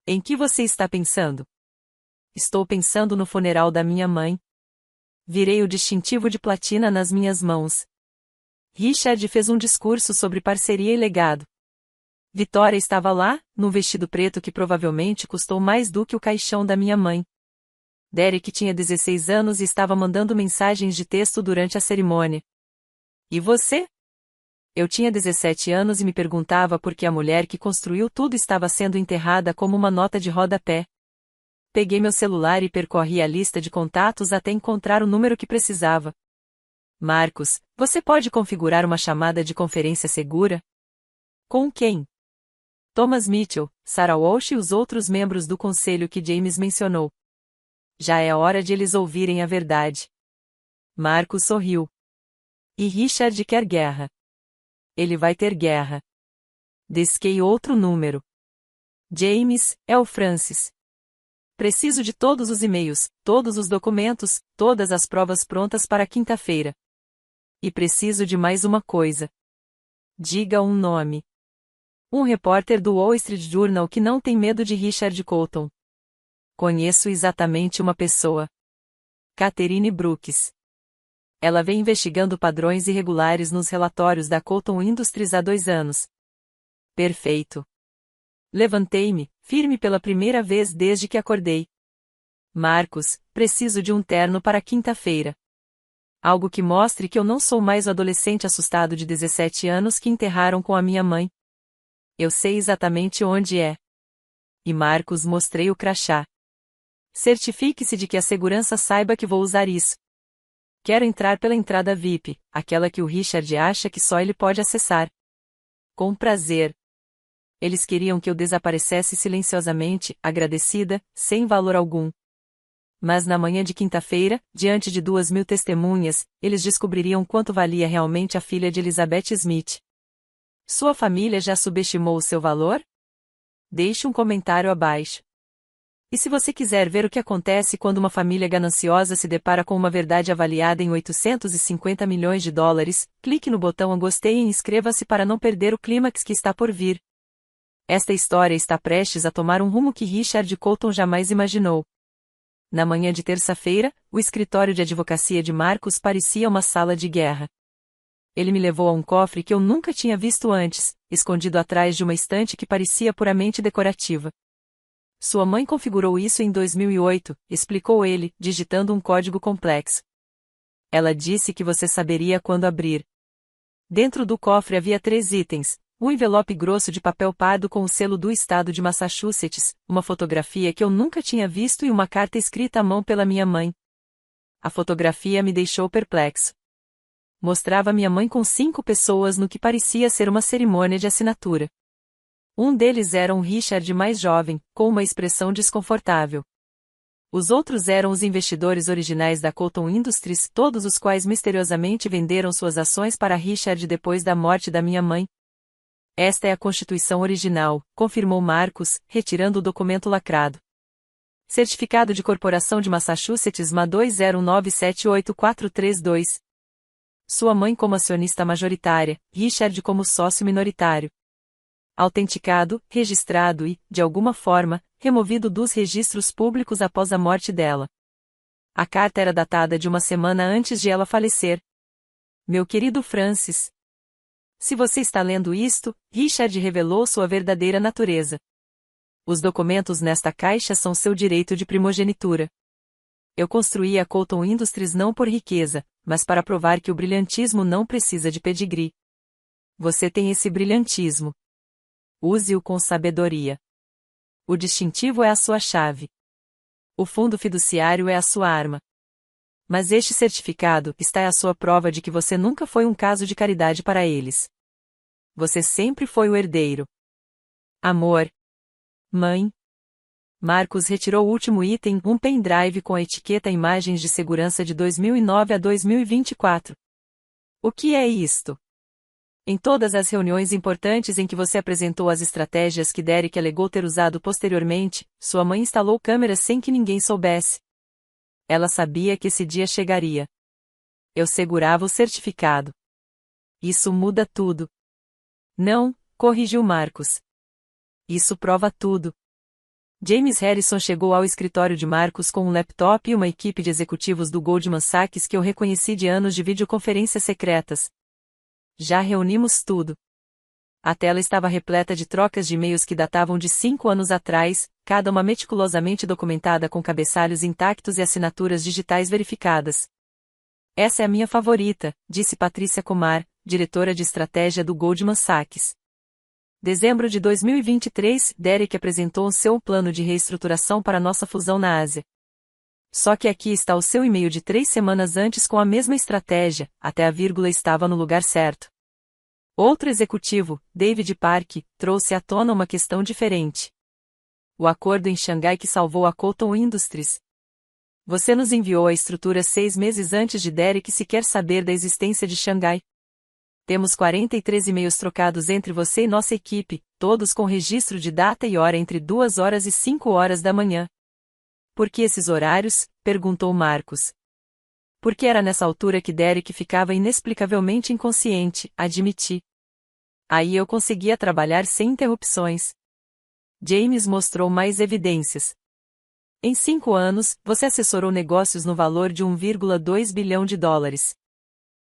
Em que você está pensando? Estou pensando no funeral da minha mãe. Virei o distintivo de platina nas minhas mãos. Richard fez um discurso sobre parceria e legado. Vitória estava lá, num vestido preto que provavelmente custou mais do que o caixão da minha mãe. Derek tinha 16 anos e estava mandando mensagens de texto durante a cerimônia. E você? Eu tinha 17 anos e me perguntava por que a mulher que construiu tudo estava sendo enterrada como uma nota de rodapé. Peguei meu celular e percorri a lista de contatos até encontrar o número que precisava. Marcos, você pode configurar uma chamada de conferência segura? Com quem? Thomas Mitchell, Sarah Walsh e os outros membros do conselho que James mencionou. Já é hora de eles ouvirem a verdade. Marcos sorriu. E Richard quer guerra. Ele vai ter guerra. Disquei outro número. James, é o Francis. Preciso de todos os e-mails, todos os documentos, todas as provas prontas para quinta-feira. E preciso de mais uma coisa. Diga um nome. Um repórter do Wall Street Journal que não tem medo de Richard Colton. Conheço exatamente uma pessoa. Catherine Brooks. Ela vem investigando padrões irregulares nos relatórios da Colton Industries há 2 anos. Perfeito. Levantei-me, firme pela primeira vez desde que acordei. Marcos, preciso de um terno para quinta-feira. Algo que mostre que eu não sou mais o adolescente assustado de 17 anos que enterraram com a minha mãe. Eu sei exatamente onde é. E Marcos mostrei o crachá. Certifique-se de que a segurança saiba que vou usar isso. Quero entrar pela entrada VIP, aquela que o Richard acha que só ele pode acessar. Com prazer. Eles queriam que eu desaparecesse silenciosamente, agradecida, sem valor algum. Mas na manhã de quinta-feira, diante de 2.000 testemunhas, eles descobririam quanto valia realmente a filha de Elizabeth Smith. Sua família já subestimou o seu valor? Deixe um comentário abaixo. E se você quiser ver o que acontece quando uma família gananciosa se depara com uma verdade avaliada em 850 milhões de dólares, clique no botão gostei e inscreva-se para não perder o clímax que está por vir. Esta história está prestes a tomar um rumo que Richard Colton jamais imaginou. Na manhã de terça-feira, o escritório de advocacia de Marcos parecia uma sala de guerra. Ele me levou a um cofre que eu nunca tinha visto antes, escondido atrás de uma estante que parecia puramente decorativa. Sua mãe configurou isso em 2008, explicou ele, digitando um código complexo. Ela disse que você saberia quando abrir. Dentro do cofre havia 3 itens: Um envelope grosso de papel pardo com o selo do estado de Massachusetts, uma fotografia que eu nunca tinha visto e uma carta escrita à mão pela minha mãe. A fotografia me deixou perplexo. Mostrava minha mãe com 5 pessoas no que parecia ser uma cerimônia de assinatura. Um deles era um Richard mais jovem, com uma expressão desconfortável. Os outros eram os investidores originais da Colton Industries, todos os quais misteriosamente venderam suas ações para Richard depois da morte da minha mãe. Esta é a Constituição original, confirmou Marcus, retirando o documento lacrado. Certificado de Corporação de Massachusetts MA 209788432. Sua mãe como acionista majoritária, Richard como sócio minoritário. Autenticado, registrado e, de alguma forma, removido dos registros públicos após a morte dela. A carta era datada de uma semana antes de ela falecer. Meu querido Francis. Se você está lendo isto, Richard revelou sua verdadeira natureza. Os documentos nesta caixa são seu direito de primogenitura. Eu construí a Colton Industries não por riqueza, mas para provar que o brilhantismo não precisa de pedigree. Você tem esse brilhantismo. Use-o com sabedoria. O distintivo é a sua chave. O fundo fiduciário é a sua arma. Mas este certificado está a sua prova de que você nunca foi um caso de caridade para eles. Você sempre foi o herdeiro. Amor. Mãe. Marcus retirou o último item, um pendrive com a etiqueta Imagens de Segurança de 2009 a 2024. O que é isto? Em todas as reuniões importantes em que você apresentou as estratégias que Derek alegou ter usado posteriormente, sua mãe instalou câmeras sem que ninguém soubesse. Ela sabia que esse dia chegaria. Eu segurava o certificado. Isso muda tudo. Não, corrigiu Marcus. Isso prova tudo. James Harrison chegou ao escritório de Marcus com um laptop e uma equipe de executivos do Goldman Sachs que eu reconheci de anos de videoconferências secretas. Já reunimos tudo. A tela estava repleta de trocas de e-mails que datavam de 5 anos atrás, cada uma meticulosamente documentada com cabeçalhos intactos e assinaturas digitais verificadas. Essa é a minha favorita, disse Patrícia Kumar, diretora de estratégia do Goldman Sachs. Dezembro de 2023, Derek apresentou seu plano de reestruturação para nossa fusão na Ásia. Só que aqui está o seu e-mail de 3 semanas antes com a mesma estratégia, até a vírgula estava no lugar certo. Outro executivo, David Park, trouxe à tona uma questão diferente. O acordo em Xangai que salvou a Colton Industries. Você nos enviou a estrutura 6 meses antes de Derek sequer saber da existência de Xangai. Temos 43 e-mails trocados entre você e nossa equipe, todos com registro de data e hora entre 2 horas e 5 horas da manhã. Por que esses horários? Perguntou Marcus. Porque era nessa altura que Derek ficava inexplicavelmente inconsciente, admiti. Aí eu conseguia trabalhar sem interrupções. James mostrou mais evidências. Em 5 anos, você assessorou negócios no valor de 1,2 bilhão de dólares.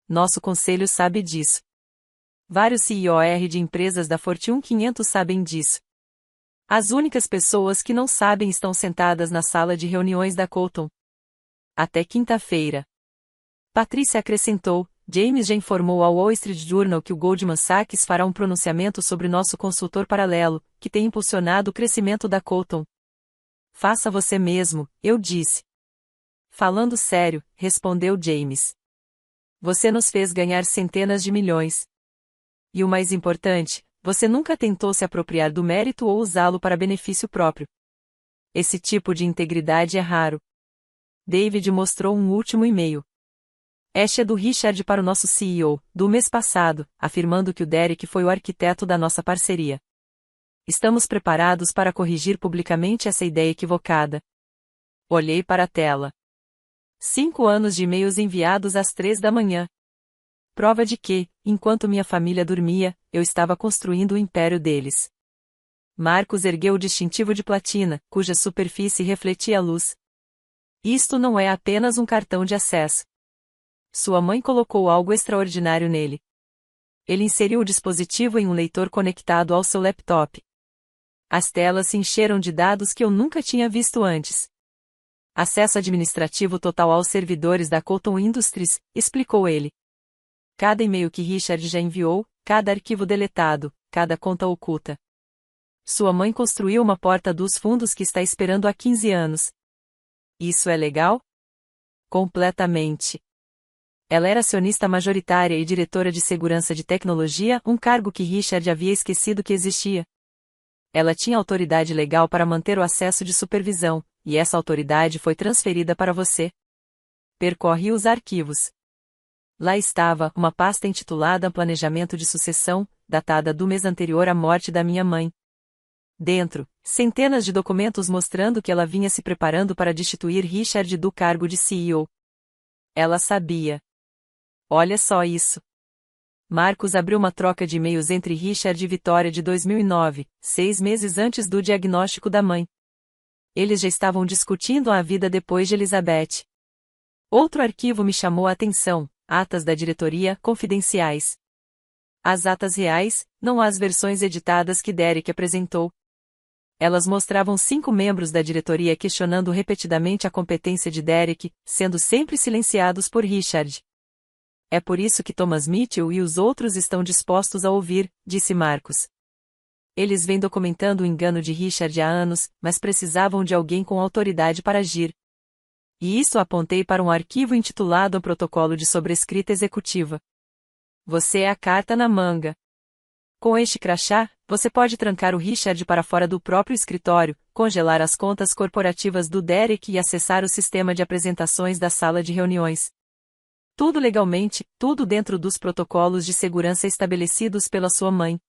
Nosso conselho sabe disso. Vários CEOs de empresas da Fortune 500 sabem disso. As únicas pessoas que não sabem estão sentadas na sala de reuniões da Colton. Até quinta-feira. Patrícia acrescentou, James já informou ao Wall Street Journal que o Goldman Sachs fará um pronunciamento sobre nosso consultor paralelo, que tem impulsionado o crescimento da Colton. Faça você mesmo, eu disse. Falando sério, respondeu James. Você nos fez ganhar centenas de milhões. E o mais importante, você nunca tentou se apropriar do mérito ou usá-lo para benefício próprio. Esse tipo de integridade é raro. David mostrou um último e-mail. Este é do Richard para o nosso CEO, do mês passado, afirmando que o Derek foi o arquiteto da nossa parceria. Estamos preparados para corrigir publicamente essa ideia equivocada. Olhei para a tela. 5 anos de e-mails enviados às 3 da manhã. Prova de que, enquanto minha família dormia, eu estava construindo o império deles. Marcus ergueu o distintivo de platina, cuja superfície refletia a luz. Isto não é apenas um cartão de acesso. Sua mãe colocou algo extraordinário nele. Ele inseriu o dispositivo em um leitor conectado ao seu laptop. As telas se encheram de dados que eu nunca tinha visto antes. Acesso administrativo total aos servidores da Colton Industries, explicou ele. Cada e-mail que Richard já enviou, cada arquivo deletado, cada conta oculta. Sua mãe construiu uma porta dos fundos que está esperando há 15 anos. Isso é legal? Completamente. Ela era acionista majoritária e diretora de segurança de tecnologia, um cargo que Richard havia esquecido que existia. Ela tinha autoridade legal para manter o acesso de supervisão, e essa autoridade foi transferida para você. Percorre os arquivos. Lá estava uma pasta intitulada Planejamento de Sucessão, datada do mês anterior à morte da minha mãe. Dentro, centenas de documentos mostrando que ela vinha se preparando para destituir Richard do cargo de CEO. Ela sabia. Olha só isso. Marcos abriu uma troca de e-mails entre Richard e Vitória de 2009, 6 meses antes do diagnóstico da mãe. Eles já estavam discutindo a vida depois de Elizabeth. Outro arquivo me chamou a atenção: atas da diretoria, confidenciais. As atas reais, não as versões editadas que Derek apresentou. Elas mostravam 5 membros da diretoria questionando repetidamente a competência de Derek, sendo sempre silenciados por Richard. É por isso que Thomas Mitchell e os outros estão dispostos a ouvir, disse Marcos. Eles vêm documentando o engano de Richard há anos, mas precisavam de alguém com autoridade para agir. E isso apontei para um arquivo intitulado Protocolo de Sobrescrita Executiva. Você é a carta na manga. Com este crachá, você pode trancar o Richard para fora do próprio escritório, congelar as contas corporativas do Derek e acessar o sistema de apresentações da sala de reuniões. Tudo legalmente, tudo dentro dos protocolos de segurança estabelecidos pela sua mãe.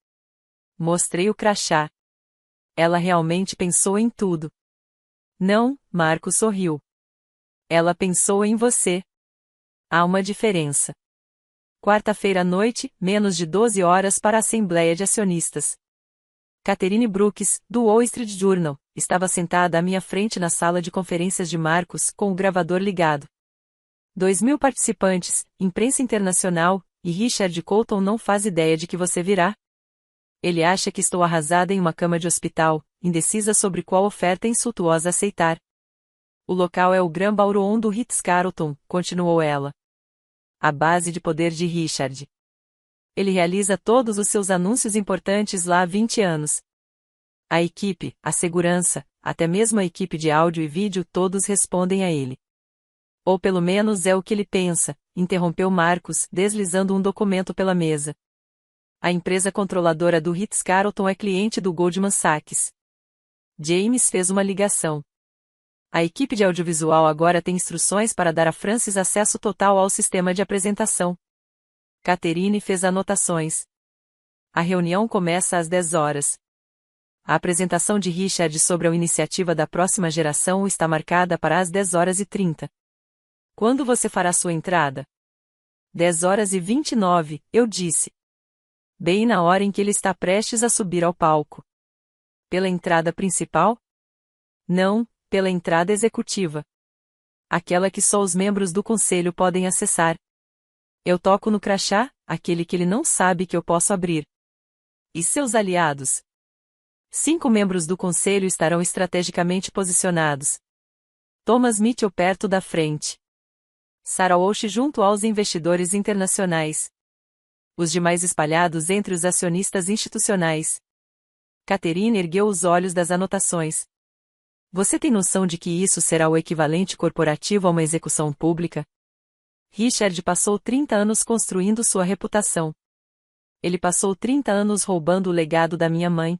Mostrei o crachá. Ela realmente pensou em tudo. Não, Marcos sorriu. Ela pensou em você. Há uma diferença. Quarta-feira à noite, menos de 12 horas para a Assembleia de Acionistas. Catherine Brooks, do Wall Street Journal, estava sentada à minha frente na sala de conferências de Marcos, com o gravador ligado. 2.000 participantes, imprensa internacional, e Richard Colton não faz ideia de que você virá. Ele acha que estou arrasada em uma cama de hospital, indecisa sobre qual oferta insultuosa aceitar. O local é o Grand Ballroom do Ritz-Carlton, continuou ela. A base de poder de Richard. Ele realiza todos os seus anúncios importantes lá há 20 anos. A equipe, a segurança, até mesmo a equipe de áudio e vídeo todos respondem a ele. Ou pelo menos é o que ele pensa, interrompeu Marcos, deslizando um documento pela mesa. A empresa controladora do Ritz-Carlton é cliente do Goldman Sachs. James fez uma ligação. A equipe de audiovisual agora tem instruções para dar a Francis acesso total ao sistema de apresentação. Catherine fez anotações. A reunião começa às 10 horas. A apresentação de Richard sobre a iniciativa da próxima geração está marcada para as 10h30. Quando você fará sua entrada? 10h29, eu disse. Bem na hora em que ele está prestes a subir ao palco. Pela entrada principal? Não, pela entrada executiva. Aquela que só os membros do conselho podem acessar. Eu toco no crachá, aquele que ele não sabe que eu posso abrir. E seus aliados? 5 membros do conselho estarão estrategicamente posicionados. Thomas Mitchell perto da frente. Sarah Walsh junto aos investidores internacionais. Os demais espalhados entre os acionistas institucionais. Catherine ergueu os olhos das anotações. Você tem noção de que isso será o equivalente corporativo a uma execução pública? Richard passou 30 anos construindo sua reputação. Ele passou 30 anos roubando o legado da minha mãe.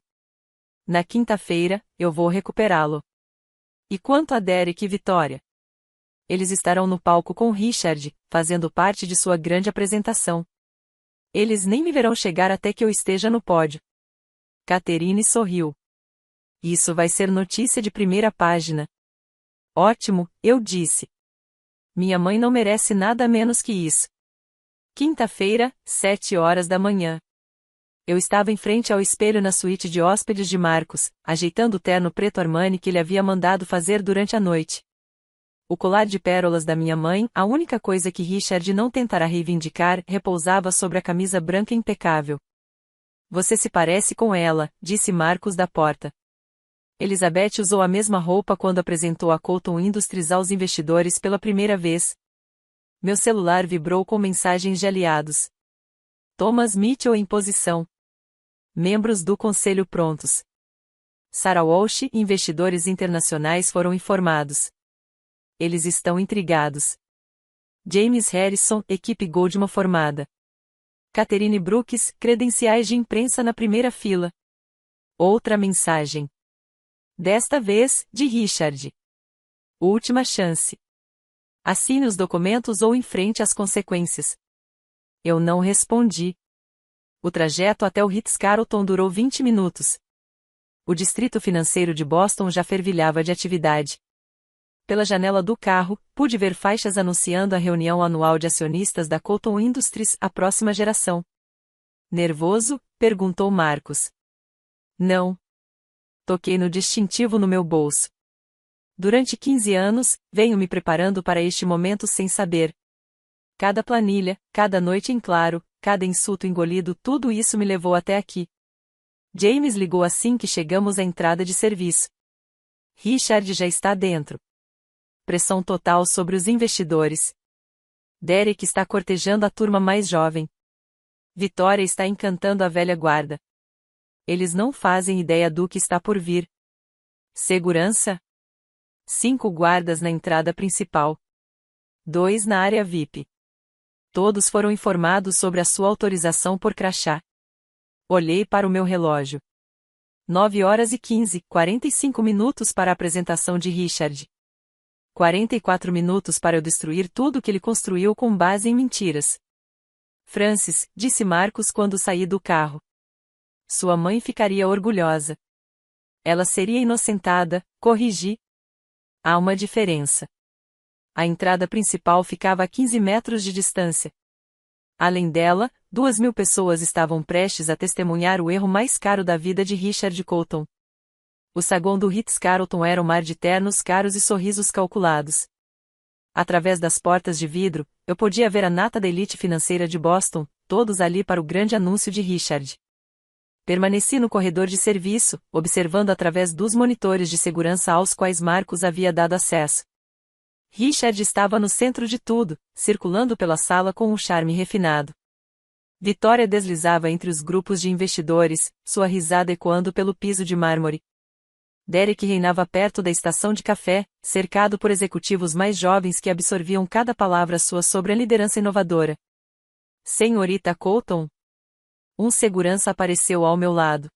Na quinta-feira, eu vou recuperá-lo. E quanto a Derek e Vitória? Eles estarão no palco com Richard, fazendo parte de sua grande apresentação. Eles nem me verão chegar até que eu esteja no pódio. Catherine sorriu. Isso vai ser notícia de primeira página. Ótimo, eu disse. Minha mãe não merece nada menos que isso. Quinta-feira, 7h. Eu estava em frente ao espelho na suíte de hóspedes de Marcos, ajeitando o terno preto Armani que ele havia mandado fazer durante a noite. O colar de pérolas da minha mãe, a única coisa que Richard não tentará reivindicar, repousava sobre a camisa branca impecável. Você se parece com ela, disse Marcos da porta. Elizabeth usou a mesma roupa quando apresentou a Colton Industries aos investidores pela primeira vez. Meu celular vibrou com mensagens de aliados. Thomas Mitchell em posição. Membros do conselho prontos. Sarah Walsh e investidores internacionais foram informados. Eles estão intrigados. James Harrison, equipe Goldman formada. Catherine Brooks, credenciais de imprensa na primeira fila. Outra mensagem. Desta vez, de Richard. Última chance. Assine os documentos ou enfrente as consequências. Eu não respondi. O trajeto até o Ritz-Carlton durou 20 minutos. O distrito financeiro de Boston já fervilhava de atividade. Pela janela do carro, pude ver faixas anunciando a reunião anual de acionistas da Colton Industries, a próxima geração. Nervoso? Perguntou Marcos. Não. Toquei no distintivo no meu bolso. Durante 15 anos, venho me preparando para este momento sem saber. Cada planilha, cada noite em claro, cada insulto engolido, tudo isso me levou até aqui. James ligou assim que chegamos à entrada de serviço. Richard já está dentro. Pressão total sobre os investidores. Derek está cortejando a turma mais jovem. Vitória está encantando a velha guarda. Eles não fazem ideia do que está por vir. Segurança? 5 guardas na entrada principal. 2 na área VIP. Todos foram informados sobre a sua autorização por crachá. Olhei para o meu relógio. 9h15, 45 minutos para a apresentação de Richard. 44 minutos para eu destruir tudo que ele construiu com base em mentiras. Francis, disse Marcos quando saí do carro. Sua mãe ficaria orgulhosa. Ela seria inocentada, corrigi. Há uma diferença. A entrada principal ficava a 15 metros de distância. Além dela, 2.000 pessoas estavam prestes a testemunhar o erro mais caro da vida de Richard Colton. O saguão do Ritz-Carlton era um mar de ternos caros e sorrisos calculados. Através das portas de vidro, eu podia ver a nata da elite financeira de Boston, todos ali para o grande anúncio de Richard. Permaneci no corredor de serviço, observando através dos monitores de segurança aos quais Marcos havia dado acesso. Richard estava no centro de tudo, circulando pela sala com um charme refinado. Vitória deslizava entre os grupos de investidores, sua risada ecoando pelo piso de mármore. Derek reinava perto da estação de café, cercado por executivos mais jovens que absorviam cada palavra sua sobre a liderança inovadora. Senhorita Colton? Um segurança apareceu ao meu lado.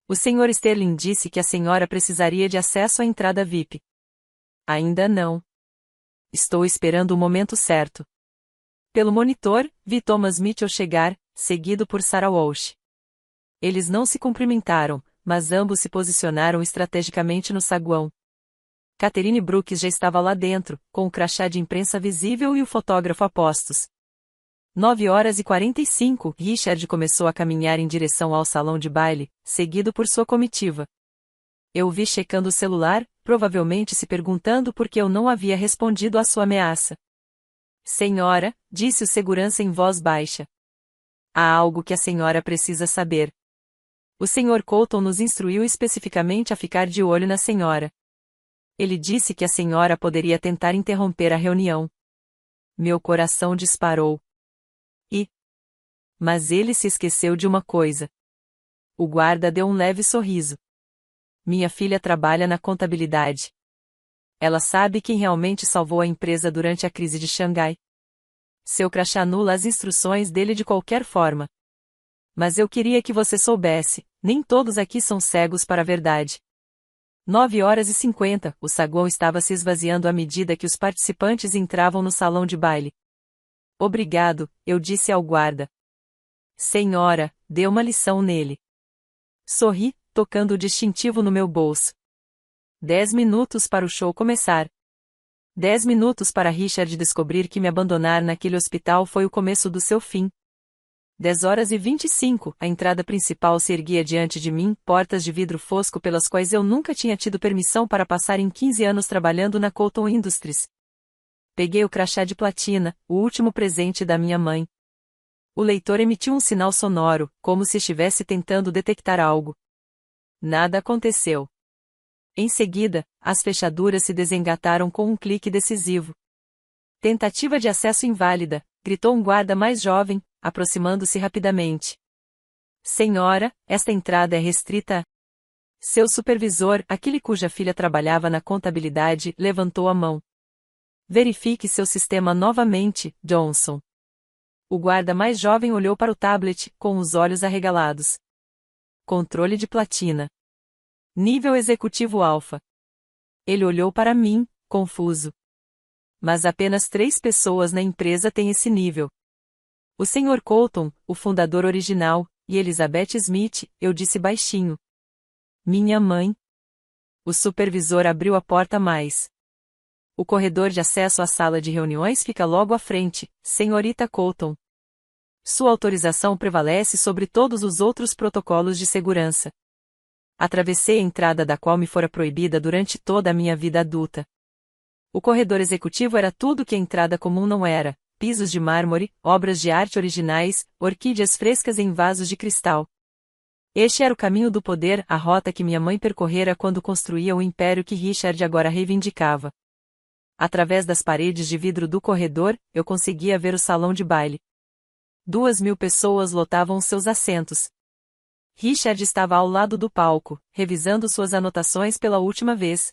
O Sr. Sterling disse que a senhora precisaria de acesso à entrada VIP. Ainda não. Estou esperando o momento certo. Pelo monitor, vi Thomas Mitchell chegar, seguido por Sarah Walsh. Eles não se cumprimentaram, mas ambos se posicionaram estrategicamente no saguão. Catherine Brooks já estava lá dentro, com o crachá de imprensa visível e o fotógrafo a postos. 9h45, Richard começou a caminhar em direção ao salão de baile, seguido por sua comitiva. Eu o vi checando o celular, provavelmente se perguntando por que eu não havia respondido à sua ameaça. Senhora, disse o segurança em voz baixa. Há algo que a senhora precisa saber. O Sr. Colton nos instruiu especificamente a ficar de olho na senhora. Ele disse que a senhora poderia tentar interromper a reunião. Meu coração disparou. Mas ele se esqueceu de uma coisa. O guarda deu um leve sorriso. Minha filha trabalha na contabilidade. Ela sabe quem realmente salvou a empresa durante a crise de Xangai. Seu crachá anula as instruções dele de qualquer forma. Mas eu queria que você soubesse, nem todos aqui são cegos para a verdade. 9h50, o saguão estava se esvaziando à medida que os participantes entravam no salão de baile. Obrigado, eu disse ao guarda. Senhora, dê uma lição nele. Sorri, tocando o distintivo no meu bolso. 10 minutos para o show começar. 10 minutos para Richard descobrir que me abandonar naquele hospital foi o começo do seu fim. 10h25, a entrada principal se erguia diante de mim, portas de vidro fosco pelas quais eu nunca tinha tido permissão para passar em 15 anos trabalhando na Colton Industries. Peguei o crachá de platina, o último presente da minha mãe. O leitor emitiu um sinal sonoro, como se estivesse tentando detectar algo. Nada aconteceu. Em seguida, as fechaduras se desengataram com um clique decisivo. Tentativa de acesso inválida, gritou um guarda mais jovem, aproximando-se rapidamente. Senhora, esta entrada é restrita a... Seu supervisor, aquele cuja filha trabalhava na contabilidade, levantou a mão. Verifique seu sistema novamente, Johnson. O guarda mais jovem olhou para o tablet, com os olhos arregalados. Controle de platina. Nível executivo alfa. Ele olhou para mim, confuso. Mas apenas 3 pessoas na empresa têm esse nível. O Sr. Colton, o fundador original, e Elizabeth Smith, eu disse baixinho. Minha mãe. O supervisor abriu a porta mais. O corredor de acesso à sala de reuniões fica logo à frente, senhorita Colton. Sua autorização prevalece sobre todos os outros protocolos de segurança. Atravessei a entrada da qual me fora proibida durante toda a minha vida adulta. O corredor executivo era tudo que a entrada comum não era: pisos de mármore, obras de arte originais, orquídeas frescas em vasos de cristal. Este era o caminho do poder, a rota que minha mãe percorrera quando construía o império que Richard agora reivindicava. Através das paredes de vidro do corredor, eu conseguia ver o salão de baile. 2.000 pessoas lotavam seus assentos. Richard estava ao lado do palco, revisando suas anotações pela última vez.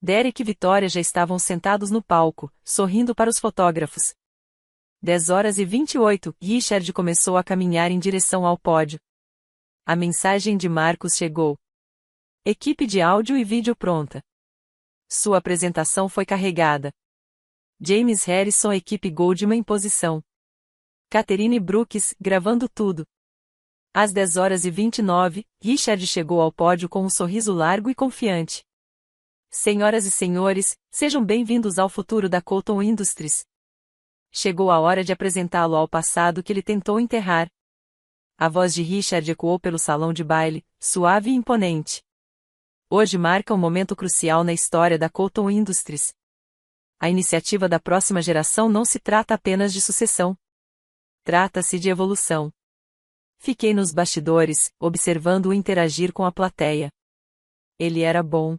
Derek e Vitória já estavam sentados no palco, sorrindo para os fotógrafos. 10h28, Richard começou a caminhar em direção ao pódio. A mensagem de Marcos chegou. Equipe de áudio e vídeo pronta. Sua apresentação foi carregada. James Harrison, equipe Goldman em posição. Catherine Brooks, gravando tudo. Às 10h29, Richard chegou ao pódio com um sorriso largo e confiante. Senhoras e senhores, sejam bem-vindos ao futuro da Colton Industries. Chegou a hora de apresentá-lo ao passado que ele tentou enterrar. A voz de Richard ecoou pelo salão de baile, suave e imponente. Hoje marca um momento crucial na história da Colton Industries. A iniciativa da próxima geração não se trata apenas de sucessão. Trata-se de evolução. Fiquei nos bastidores, observando-o interagir com a plateia. Ele era bom.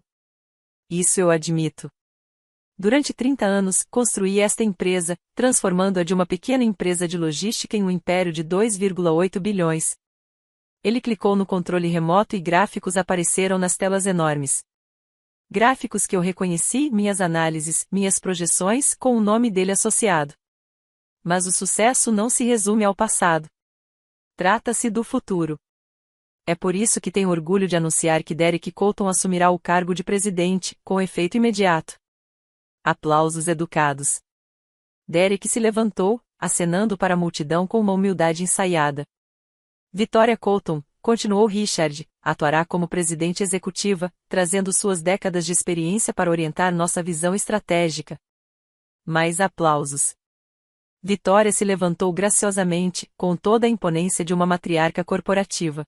Isso eu admito. Durante 30 anos, construí esta empresa, transformando-a de uma pequena empresa de logística em um império de 2,8 bilhões. Ele clicou no controle remoto e gráficos apareceram nas telas enormes. Gráficos que eu reconheci, minhas análises, minhas projeções, com o nome dele associado. Mas o sucesso não se resume ao passado. Trata-se do futuro. É por isso que tenho orgulho de anunciar que Derek Colton assumirá o cargo de presidente, com efeito imediato. Aplausos educados. Derek se levantou, acenando para a multidão com uma humildade ensaiada. Vitória Colton, continuou Richard, atuará como presidente executiva, trazendo suas décadas de experiência para orientar nossa visão estratégica. Mais aplausos. Vitória se levantou graciosamente, com toda a imponência de uma matriarca corporativa.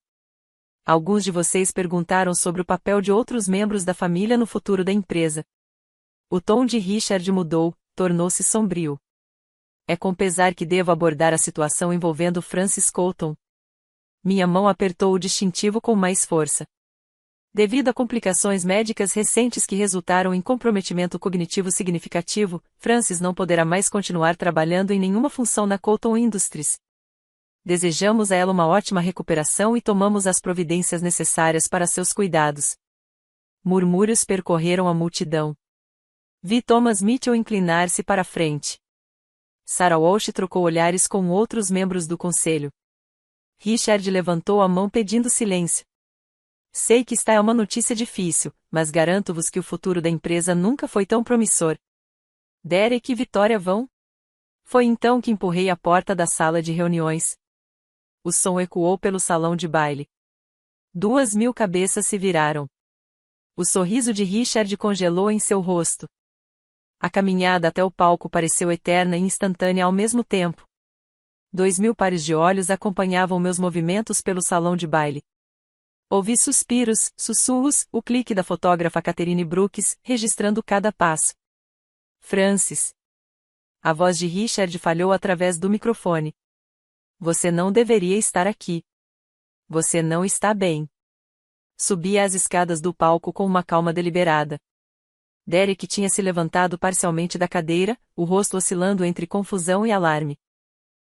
Alguns de vocês perguntaram sobre o papel de outros membros da família no futuro da empresa. O tom de Richard mudou, tornou-se sombrio. É com pesar que devo abordar a situação envolvendo Francis Colton. Minha mão apertou o distintivo com mais força. Devido a complicações médicas recentes que resultaram em comprometimento cognitivo significativo, Francis não poderá mais continuar trabalhando em nenhuma função na Colton Industries. Desejamos a ela uma ótima recuperação e tomamos as providências necessárias para seus cuidados. Murmúrios percorreram a multidão. Vi Thomas Mitchell inclinar-se para a frente. Sarah Walsh trocou olhares com outros membros do conselho. Richard levantou a mão pedindo silêncio. Sei que esta é uma notícia difícil, mas garanto-vos que o futuro da empresa nunca foi tão promissor. Derek e Vitória vão? Foi então que empurrei a porta da sala de reuniões. O som ecoou pelo salão de baile. 2.000 cabeças se viraram. O sorriso de Richard congelou em seu rosto. A caminhada até o palco pareceu eterna e instantânea ao mesmo tempo. 2.000 pares de olhos acompanhavam meus movimentos pelo salão de baile. Ouvi suspiros, sussurros, o clique da fotógrafa Catherine Brooks, registrando cada passo. Francis. A voz de Richard falhou através do microfone. Você não deveria estar aqui. Você não está bem. Subia as escadas do palco com uma calma deliberada. Derek tinha se levantado parcialmente da cadeira, o rosto oscilando entre confusão e alarme.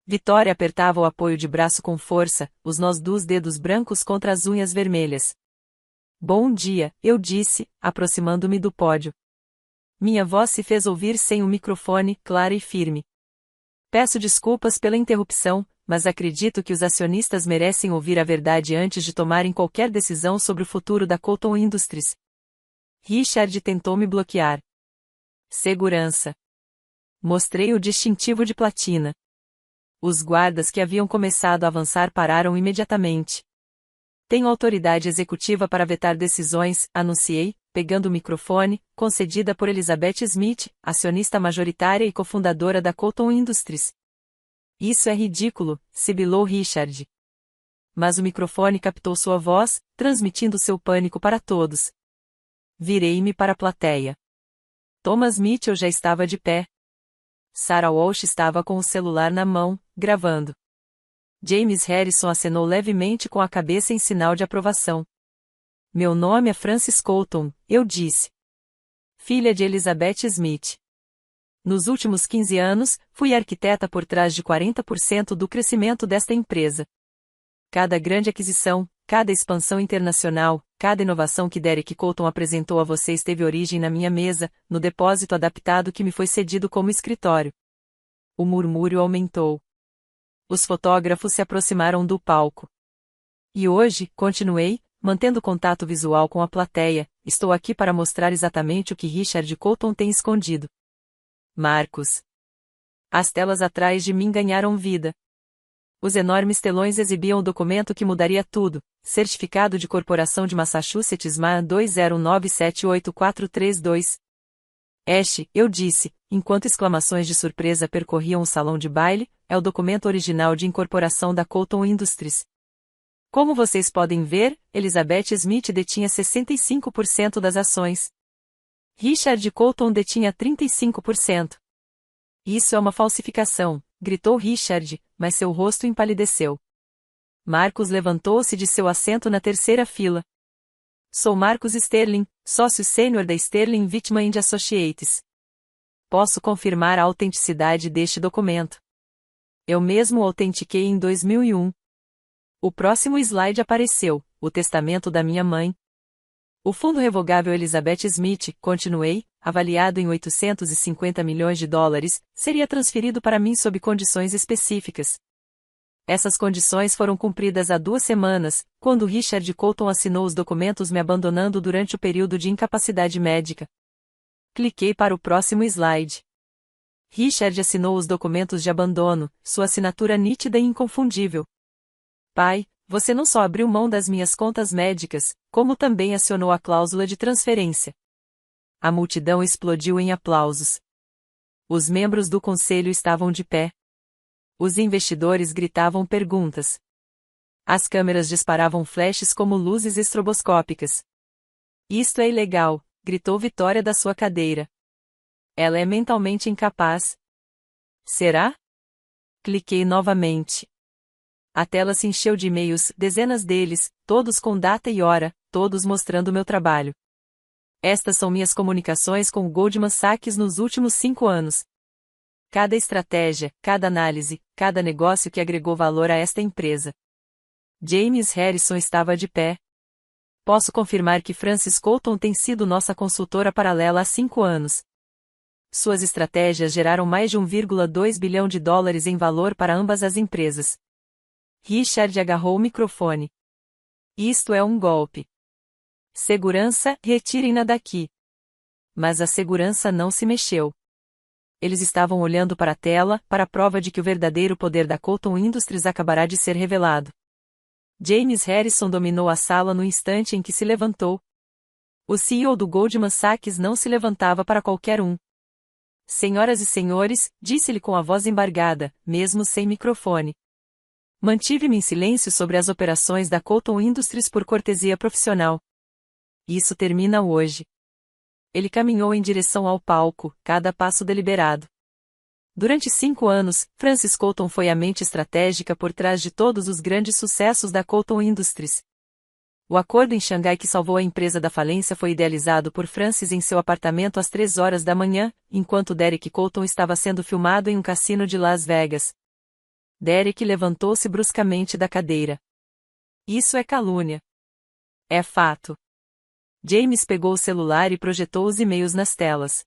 Vitória apertava o apoio de braço com força, os nós dos dedos brancos contra as unhas vermelhas. Bom dia, eu disse, aproximando-me do pódio. Minha voz se fez ouvir sem o microfone, clara e firme. Peço desculpas pela interrupção, mas acredito que os acionistas merecem ouvir a verdade antes de tomarem qualquer decisão sobre o futuro da Colton Industries. Richard tentou me bloquear. Segurança. Mostrei o distintivo de platina. Os guardas que haviam começado a avançar pararam imediatamente. Tenho autoridade executiva para vetar decisões, anunciei, pegando o microfone, concedida por Elizabeth Smith, acionista majoritária e cofundadora da Colton Industries. Isso é ridículo, sibilou Richard. Mas o microfone captou sua voz, transmitindo seu pânico para todos. Virei-me para a plateia. Thomas Mitchell já estava de pé. Sarah Walsh estava com o celular na mão, gravando. James Harrison acenou levemente com a cabeça em sinal de aprovação. Meu nome é Frances Colton, eu disse. Filha de Elizabeth Smith. Nos últimos 15 anos, fui arquiteta por trás de 40% do crescimento desta empresa. Cada grande aquisição, cada expansão internacional, cada inovação que Derek Colton apresentou a vocês teve origem na minha mesa, no depósito adaptado que me foi cedido como escritório. O murmúrio aumentou. Os fotógrafos se aproximaram do palco. E hoje, continuei, mantendo contato visual com a plateia, estou aqui para mostrar exatamente o que Richard Colton tem escondido. Marcos. As telas atrás de mim ganharam vida. Os enormes telões exibiam o documento que mudaria tudo, Certificado de Corporação de Massachusetts MA 209784432. Ash, eu disse, enquanto exclamações de surpresa percorriam o salão de baile, é o documento original de incorporação da Colton Industries. Como vocês podem ver, Elizabeth Smith detinha 65% das ações. Richard Colton detinha 35%. Isso é uma falsificação, gritou Richard, mas seu rosto empalideceu. Marcos levantou-se de seu assento na terceira fila. Sou Marcus Sterling, sócio sênior da Sterling Whitman & Associates. Posso confirmar a autenticidade deste documento. Eu mesmo o autentiquei em 2001. O próximo slide apareceu, o testamento da minha mãe. O fundo revogável Elizabeth Smith, continuei, avaliado em 850 milhões de dólares, seria transferido para mim sob condições específicas. Essas condições foram cumpridas há 2 semanas, quando Richard Colton assinou os documentos me abandonando durante o período de incapacidade médica. Cliquei para o próximo slide. Richard assinou os documentos de abandono, sua assinatura nítida e inconfundível. Pai, você não só abriu mão das minhas contas médicas, como também acionou a cláusula de transferência. A multidão explodiu em aplausos. Os membros do conselho estavam de pé. Os investidores gritavam perguntas. As câmeras disparavam flashes como luzes estroboscópicas. Isto é ilegal, gritou Vitória da sua cadeira. Ela é mentalmente incapaz. Será? Cliquei novamente. A tela se encheu de e-mails, dezenas deles, todos com data e hora, todos mostrando meu trabalho. Estas são minhas comunicações com o Goldman Sachs nos últimos 5 anos. Cada estratégia, cada análise, cada negócio que agregou valor a esta empresa. James Harrison estava de pé. Posso confirmar que Frances Colton tem sido nossa consultora paralela há 5 anos. Suas estratégias geraram mais de 1,2 bilhão de dólares em valor para ambas as empresas. Richard agarrou o microfone. Isto é um golpe. Segurança, retirem-na daqui. Mas a segurança não se mexeu. Eles estavam olhando para a tela, para a prova de que o verdadeiro poder da Colton Industries acabará de ser revelado. James Harrison dominou a sala no instante em que se levantou. O CEO do Goldman Sachs não se levantava para qualquer um. Senhoras e senhores, disse-lhe com a voz embargada, mesmo sem microfone. Mantive-me em silêncio sobre as operações da Colton Industries por cortesia profissional. Isso termina hoje. Ele caminhou em direção ao palco, cada passo deliberado. Durante 5 anos, Frances Colton foi a mente estratégica por trás de todos os grandes sucessos da Colton Industries. O acordo em Xangai que salvou a empresa da falência foi idealizado por Frances em seu apartamento às 3 horas da manhã, enquanto Derek Colton estava sendo filmado em um cassino de Las Vegas. Derek levantou-se bruscamente da cadeira. Isso é calúnia. É fato. James pegou o celular e projetou os e-mails nas telas.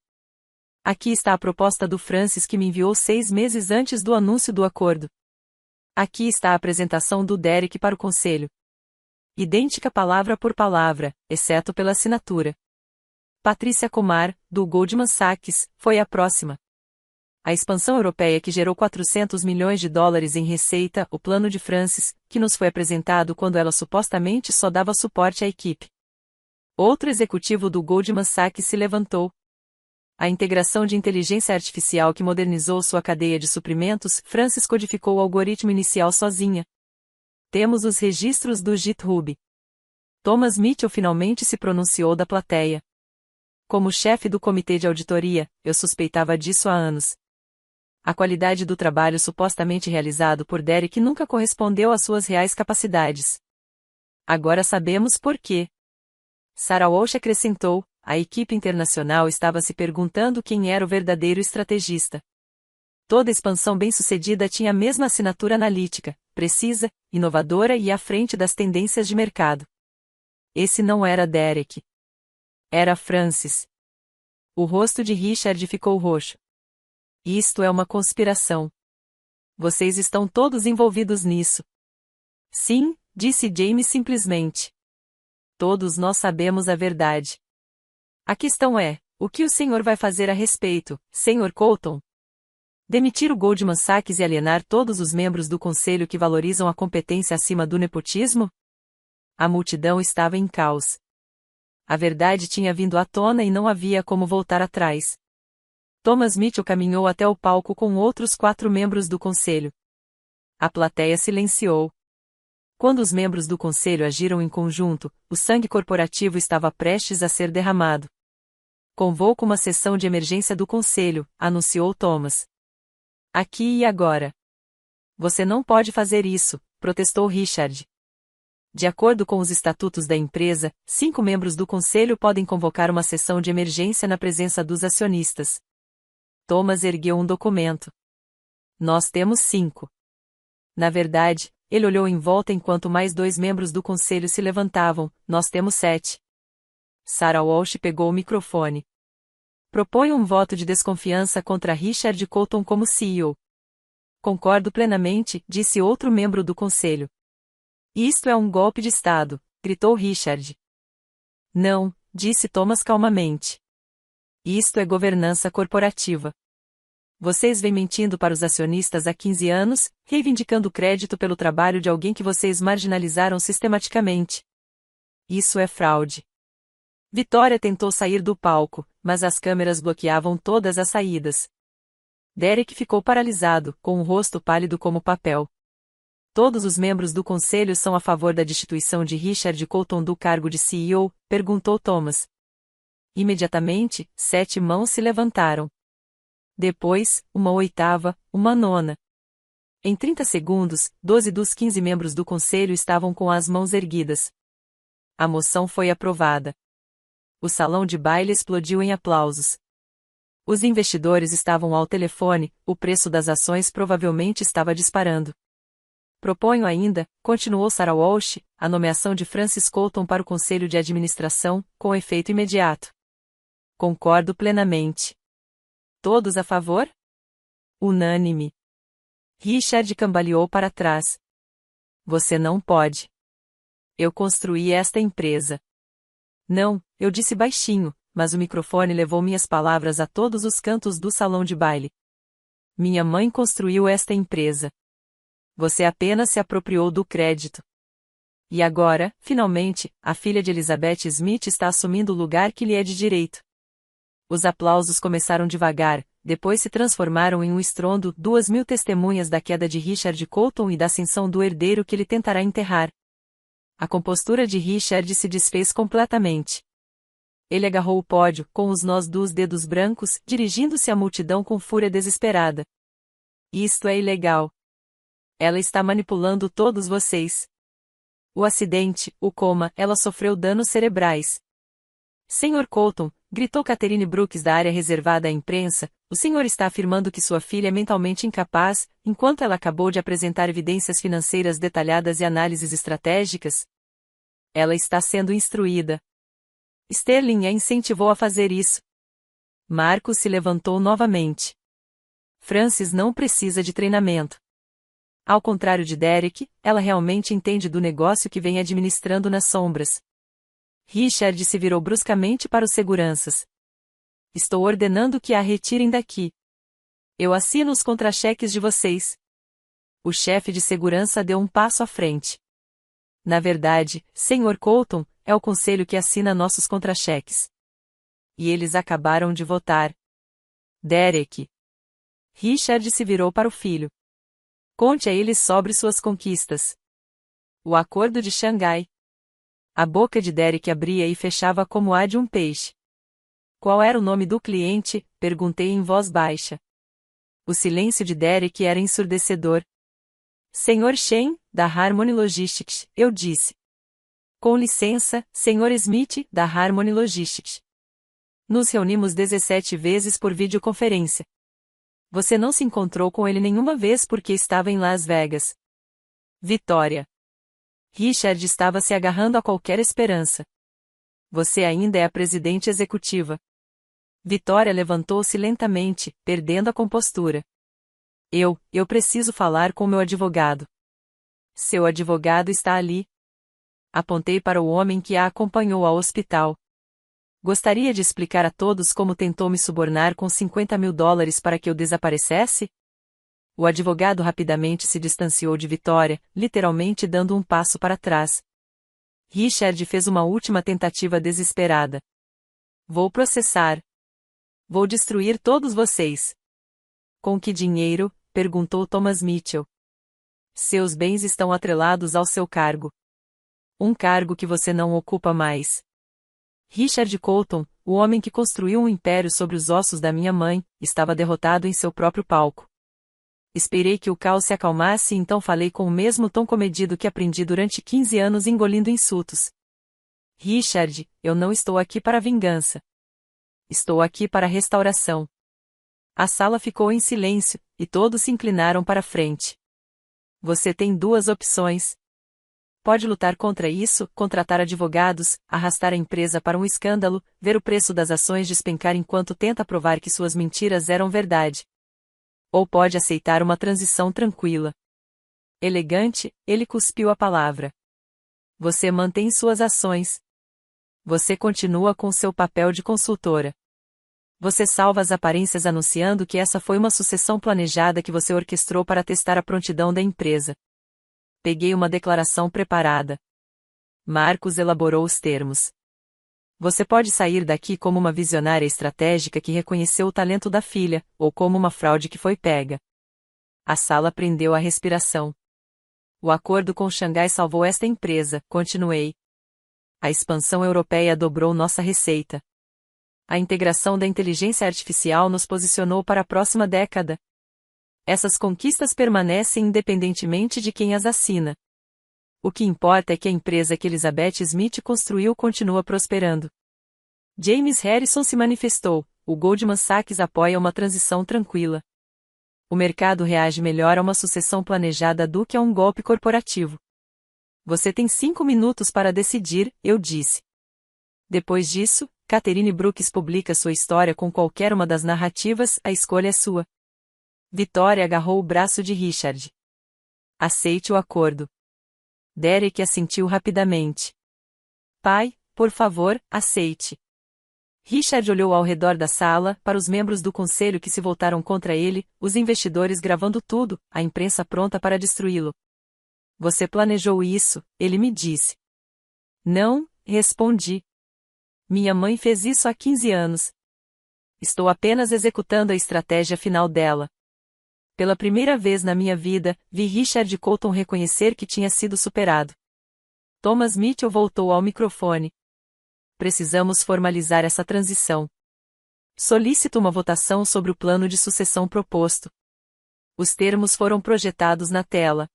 Aqui está a proposta do Francis que me enviou 6 meses antes do anúncio do acordo. Aqui está a apresentação do Derek para o conselho. Idêntica palavra por palavra, exceto pela assinatura. Patrícia Kumar, do Goldman Sachs, foi a próxima. A expansão europeia que gerou 400 milhões de dólares em receita, o plano de Francis, que nos foi apresentado quando ela supostamente só dava suporte à equipe. Outro executivo do Goldman Sachs se levantou. A integração de inteligência artificial que modernizou sua cadeia de suprimentos, Francis codificou o algoritmo inicial sozinha. Temos os registros do GitHub. Thomas Mitchell finalmente se pronunciou da plateia. Como chefe do comitê de auditoria, eu suspeitava disso há anos. A qualidade do trabalho supostamente realizado por Derek nunca correspondeu às suas reais capacidades. Agora sabemos por quê. Sarah Walsh acrescentou, a equipe internacional estava se perguntando quem era o verdadeiro estrategista. Toda expansão bem-sucedida tinha a mesma assinatura analítica, precisa, inovadora e à frente das tendências de mercado. Esse não era Derek. Era Francis. O rosto de Richard ficou roxo. Isto é uma conspiração. Vocês estão todos envolvidos nisso. Sim, disse James simplesmente. Todos nós sabemos a verdade. A questão é, o que o senhor vai fazer a respeito, Sr. Colton? Demitir o Goldman Sachs e alienar todos os membros do conselho que valorizam a competência acima do nepotismo? A multidão estava em caos. A verdade tinha vindo à tona e não havia como voltar atrás. Thomas Mitchell caminhou até o palco com outros 4 membros do conselho. A plateia silenciou. Quando os membros do conselho agiram em conjunto, o sangue corporativo estava prestes a ser derramado. Convoco uma sessão de emergência do conselho, anunciou Thomas. Aqui e agora. Você não pode fazer isso, protestou Richard. De acordo com os estatutos da empresa, 5 membros do conselho podem convocar uma sessão de emergência na presença dos acionistas. Thomas ergueu um documento. Nós temos 5. Na verdade, ele olhou em volta enquanto mais 2 membros do conselho se levantavam, nós temos 7. Sarah Walsh pegou o microfone. Proponho um voto de desconfiança contra Richard Colton como CEO. Concordo plenamente, disse outro membro do conselho. Isto é um golpe de Estado, gritou Richard. Não, disse Thomas calmamente. Isto é governança corporativa. Vocês vêm mentindo para os acionistas há 15 anos, reivindicando crédito pelo trabalho de alguém que vocês marginalizaram sistematicamente. Isso é fraude. Vitória tentou sair do palco, mas as câmeras bloqueavam todas as saídas. Derek ficou paralisado, com o rosto pálido como papel. Todos os membros do conselho são a favor da destituição de Richard Colton do cargo de CEO? Perguntou Thomas. Imediatamente, 7 mãos se levantaram. Depois, uma 8ª, uma 9ª. Em 30 segundos, 12 dos 15 membros do conselho estavam com as mãos erguidas. A moção foi aprovada. O salão de baile explodiu em aplausos. Os investidores estavam ao telefone, o preço das ações provavelmente estava disparando. Proponho ainda, continuou Sarah Walsh, a nomeação de Francis Colton para o conselho de administração, com efeito imediato. Concordo plenamente. Todos a favor? Unânime. Richard cambaleou para trás. Você não pode. Eu construí esta empresa. Não, eu disse baixinho, mas o microfone levou minhas palavras a todos os cantos do salão de baile. Minha mãe construiu esta empresa. Você apenas se apropriou do crédito. E agora, finalmente, a filha de Elizabeth Smith está assumindo o lugar que lhe é de direito. Os aplausos começaram devagar, depois se transformaram em um estrondo, 2.000 testemunhas da queda de Richard Colton e da ascensão do herdeiro que ele tentará enterrar. A compostura de Richard se desfez completamente. Ele agarrou o pódio, com os nós dos dedos brancos, dirigindo-se à multidão com fúria desesperada. Isto é ilegal. Ela está manipulando todos vocês. O acidente, o coma, ela sofreu danos cerebrais. Sr. Colton, Gritou Catherine Brooks da área reservada à imprensa, o senhor está afirmando que sua filha é mentalmente incapaz, enquanto ela acabou de apresentar evidências financeiras detalhadas e análises estratégicas? Ela está sendo instruída. Sterling a incentivou a fazer isso. Marcus se levantou novamente. Frances não precisa de treinamento. Ao contrário de Derek, ela realmente entende do negócio que vem administrando nas sombras. Richard se virou bruscamente para os seguranças. Estou ordenando que a retirem daqui. Eu assino os contra-cheques de vocês. O chefe de segurança deu um passo à frente. Na verdade, Sr. Colton, é o conselho que assina nossos contra-cheques. E eles acabaram de votar. Derek. Richard se virou para o filho. Conte a eles sobre suas conquistas. O Acordo de Xangai. A boca de Derek abria e fechava como a de um peixe. Qual era o nome do cliente? Perguntei em voz baixa. O silêncio de Derek era ensurdecedor. Sr. Shen, da Harmony Logistics, eu disse. Com licença, Sr. Smith, da Harmony Logistics. Nos reunimos 17 vezes por videoconferência. Você não se encontrou com ele nenhuma vez porque estava em Las Vegas. Vitória. Richard estava se agarrando a qualquer esperança. Você ainda é a presidente executiva. Vitória levantou-se lentamente, perdendo a compostura. Eu preciso falar com meu advogado. Seu advogado está ali. Apontei para o homem que a acompanhou ao hospital. Gostaria de explicar a todos como tentou me subornar com $50.000 para que eu desaparecesse? O advogado rapidamente se distanciou de Vitória, literalmente dando um passo para trás. Richard fez uma última tentativa desesperada. Vou processar. Vou destruir todos vocês. Com que dinheiro? Perguntou Thomas Mitchell. Seus bens estão atrelados ao seu cargo. Um cargo que você não ocupa mais. Richard Colton, o homem que construiu um império sobre os ossos da minha mãe, estava derrotado em seu próprio palco. Esperei que o caos se acalmasse e então falei com o mesmo tom comedido que aprendi durante 15 anos engolindo insultos. Richard, eu não estou aqui para vingança. Estou aqui para restauração. A sala ficou em silêncio, e todos se inclinaram para frente. Você tem duas opções. Pode lutar contra isso, contratar advogados, arrastar a empresa para um escândalo, ver o preço das ações despencar enquanto tenta provar que suas mentiras eram verdade. Ou pode aceitar uma transição tranquila. Elegante, ele cuspiu a palavra. Você mantém suas ações. Você continua com seu papel de consultora. Você salva as aparências anunciando que essa foi uma sucessão planejada que você orquestrou para testar a prontidão da empresa. Peguei uma declaração preparada. Marcus elaborou os termos. Você pode sair daqui como uma visionária estratégica que reconheceu o talento da filha, ou como uma fraude que foi pega. A sala prendeu a respiração. O acordo com Xangai salvou esta empresa, continuei. A expansão europeia dobrou nossa receita. A integração da inteligência artificial nos posicionou para a próxima década. Essas conquistas permanecem independentemente de quem as assina. O que importa é que a empresa que Elizabeth Smith construiu continua prosperando. James Harrison se manifestou, o Goldman Sachs apoia uma transição tranquila. O mercado reage melhor a uma sucessão planejada do que a um golpe corporativo. Você tem 5 minutos para decidir, eu disse. Depois disso, Catherine Brooks publica sua história com qualquer uma das narrativas, a escolha é sua. Vitória agarrou o braço de Richard. Aceite o acordo. Derek assentiu rapidamente. Pai, por favor, aceite. Richard olhou ao redor da sala, para os membros do conselho que se voltaram contra ele, os investidores gravando tudo, a imprensa pronta para destruí-lo. Você planejou isso, ele me disse. Não, respondi. Minha mãe fez isso há 15 anos. Estou apenas executando a estratégia final dela. Pela primeira vez na minha vida, vi Richard Colton reconhecer que tinha sido superado. Thomas Mitchell voltou ao microfone. Precisamos formalizar essa transição. Solicito uma votação sobre o plano de sucessão proposto. Os termos foram projetados na tela.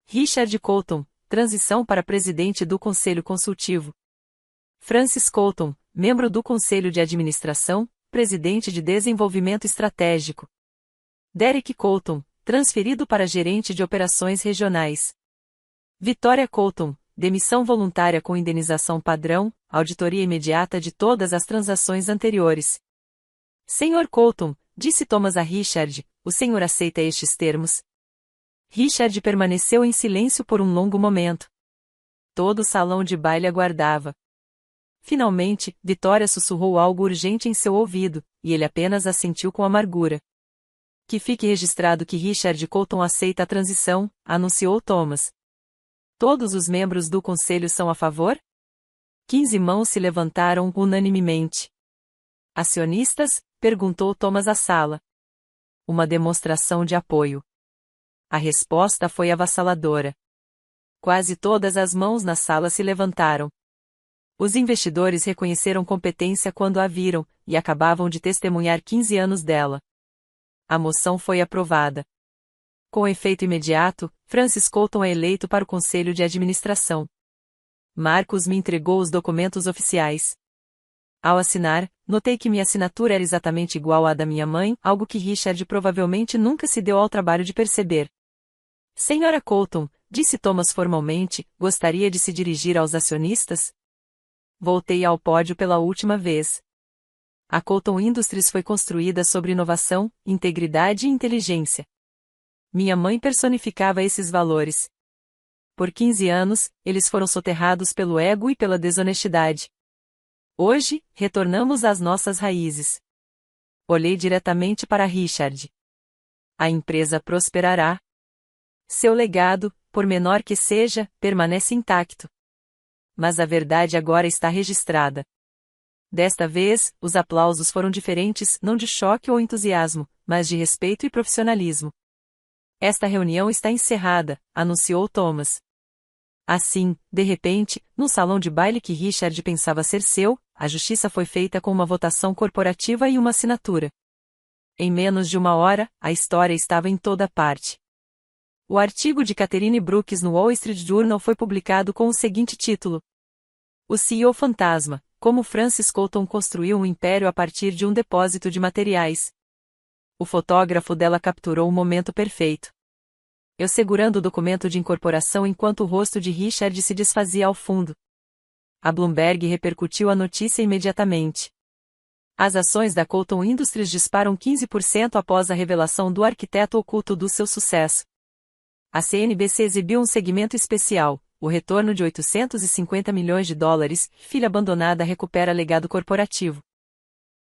Richard Colton, transição para presidente do Conselho Consultivo. Francis Colton, membro do Conselho de Administração, presidente de Desenvolvimento Estratégico. Derek Colton, transferido para gerente de operações regionais. Vitória Colton, demissão voluntária com indenização padrão, auditoria imediata de todas as transações anteriores. Senhor Colton, disse Thomas a Richard, o senhor aceita estes termos? Richard permaneceu em silêncio por um longo momento. Todo o salão de baile aguardava. Finalmente, Vitória sussurrou algo urgente em seu ouvido, e ele apenas assentiu com amargura. Que fique registrado que Richard Colton aceita a transição, anunciou Thomas. Todos os membros do conselho são a favor? 15 mãos se levantaram unanimemente. Acionistas? Perguntou Thomas à sala. Uma demonstração de apoio. A resposta foi avassaladora. Quase todas as mãos na sala se levantaram. Os investidores reconheceram competência quando a viram, e acabavam de testemunhar 15 anos dela. A moção foi aprovada. Com efeito imediato, Francis Colton é eleito para o Conselho de Administração. Marcos me entregou os documentos oficiais. Ao assinar, notei que minha assinatura era exatamente igual à da minha mãe, algo que Richard provavelmente nunca se deu ao trabalho de perceber. Senhora Colton, disse Thomas formalmente, gostaria de se dirigir aos acionistas? Voltei ao pódio pela última vez. A Colton Industries foi construída sobre inovação, integridade e inteligência. Minha mãe personificava esses valores. Por 15 anos, eles foram soterrados pelo ego e pela desonestidade. Hoje, retornamos às nossas raízes. Olhei diretamente para Richard. A empresa prosperará. Seu legado, por menor que seja, permanece intacto. Mas a verdade agora está registrada. Desta vez, os aplausos foram diferentes, não de choque ou entusiasmo, mas de respeito e profissionalismo. Esta reunião está encerrada, anunciou Thomas. Assim, de repente, no salão de baile que Richard pensava ser seu, a justiça foi feita com uma votação corporativa e uma assinatura. Em menos de uma hora, a história estava em toda parte. O artigo de Catherine Brooks no Wall Street Journal foi publicado com o seguinte título: O CEO Fantasma, como Francis Colton construiu um império a partir de um depósito de materiais. O fotógrafo dela capturou o momento perfeito. Eu segurando o documento de incorporação enquanto o rosto de Richard se desfazia ao fundo. A Bloomberg repercutiu a notícia imediatamente. As ações da Colton Industries disparam 15% após a revelação do arquiteto oculto do seu sucesso. A CNBC exibiu um segmento especial, o retorno de 850 milhões de dólares, filha abandonada recupera legado corporativo.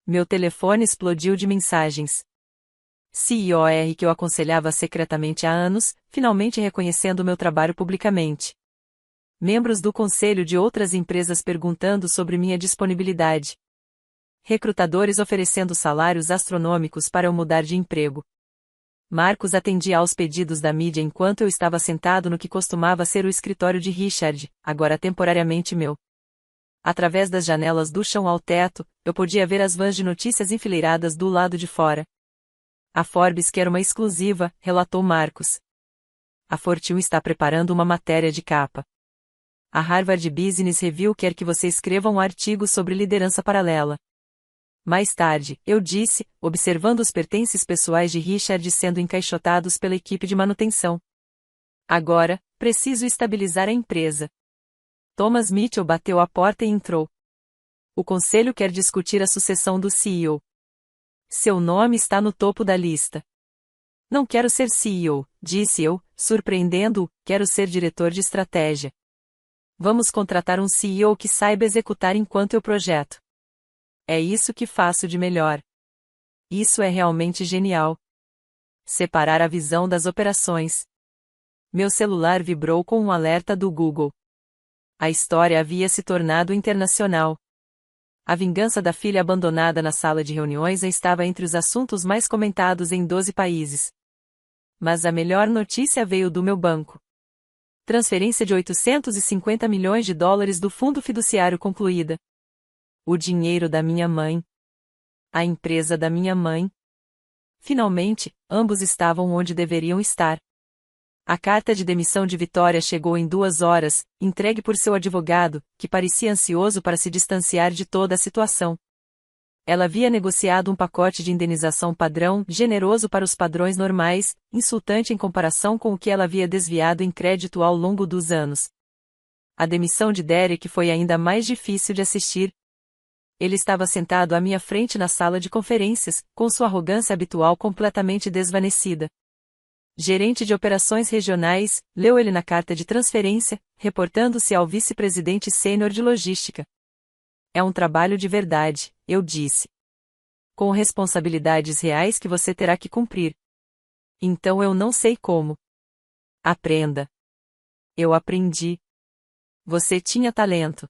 Meu telefone explodiu de mensagens. CEOR que eu aconselhava secretamente há anos, finalmente reconhecendo meu trabalho publicamente. Membros do conselho de outras empresas perguntando sobre minha disponibilidade. Recrutadores oferecendo salários astronômicos para eu mudar de emprego. Marcos atendia aos pedidos da mídia enquanto eu estava sentado no que costumava ser o escritório de Richard, agora temporariamente meu. Através das janelas do chão ao teto, eu podia ver as vans de notícias enfileiradas do lado de fora. A Forbes quer uma exclusiva, relatou Marcos. A Fortune está preparando uma matéria de capa. A Harvard Business Review quer que você escreva um artigo sobre liderança paralela. Mais tarde, eu disse, observando os pertences pessoais de Richard sendo encaixotados pela equipe de manutenção. Agora, preciso estabilizar a empresa. Thomas Mitchell bateu a porta e entrou. O conselho quer discutir a sucessão do CEO. Seu nome está no topo da lista. Não quero ser CEO, disse eu, surpreendendo-o, quero ser diretor de estratégia. Vamos contratar um CEO que saiba executar enquanto eu projeto. É isso que faço de melhor. Isso é realmente genial. Separar a visão das operações. Meu celular vibrou com um alerta do Google. A história havia se tornado internacional. A vingança da filha abandonada na sala de reuniões estava entre os assuntos mais comentados em 12 países. Mas a melhor notícia veio do meu banco. Transferência de 850 milhões de dólares do fundo fiduciário concluída. O dinheiro da minha mãe. A empresa da minha mãe. Finalmente, ambos estavam onde deveriam estar. A carta de demissão de Vitória chegou em 2 horas, entregue por seu advogado, que parecia ansioso para se distanciar de toda a situação. Ela havia negociado um pacote de indenização padrão, generoso para os padrões normais, insultante em comparação com o que ela havia desviado em crédito ao longo dos anos. A demissão de Derek foi ainda mais difícil de assistir. Ele estava sentado à minha frente na sala de conferências, com sua arrogância habitual completamente desvanecida. Gerente de operações regionais, leu ele na carta de transferência, reportando-se ao vice-presidente sênior de logística. É um trabalho de verdade, eu disse. Com responsabilidades reais que você terá que cumprir. Então eu não sei como. Aprenda. Eu aprendi. Você tinha talento.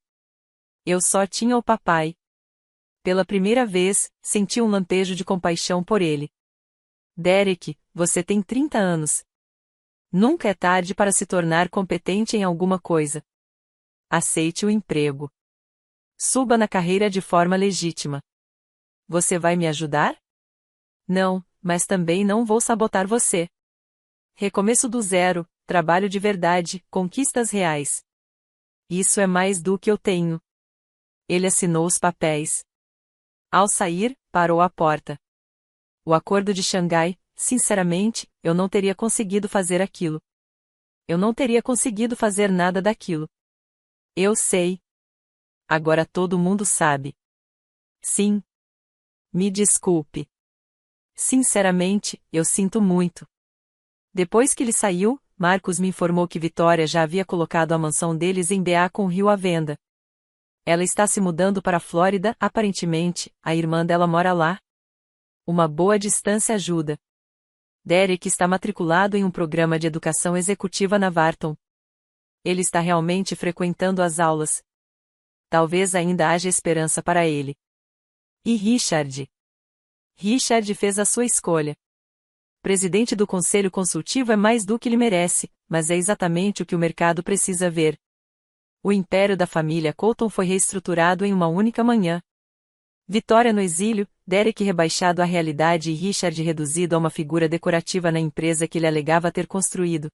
Eu só tinha o papai. Pela primeira vez, senti um lampejo de compaixão por ele. Derek, você tem 30 anos. Nunca é tarde para se tornar competente em alguma coisa. Aceite o emprego. Suba na carreira de forma legítima. Você vai me ajudar? Não, mas também não vou sabotar você. Recomeço do zero, trabalho de verdade, conquistas reais. Isso é mais do que eu tenho. Ele assinou os papéis. Ao sair, parou à porta. O acordo de Xangai, sinceramente, eu não teria conseguido fazer aquilo. Eu não teria conseguido fazer nada daquilo. Eu sei. Agora todo mundo sabe. Sim. Me desculpe. Sinceramente, eu sinto muito. Depois que ele saiu, Marcos me informou que Vitória já havia colocado a mansão deles em BA com Rio à venda. Ela está se mudando para a Flórida, aparentemente, a irmã dela mora lá. Uma boa distância ajuda. Derek está matriculado em um programa de educação executiva na Wharton. Ele está realmente frequentando as aulas. Talvez ainda haja esperança para ele. E Richard? Richard fez a sua escolha. Presidente do Conselho Consultivo é mais do que ele merece, mas é exatamente o que o mercado precisa ver. O império da família Colton foi reestruturado em uma única manhã. Vitória no exílio, Derek rebaixado à realidade e Richard reduzido a uma figura decorativa na empresa que ele alegava ter construído.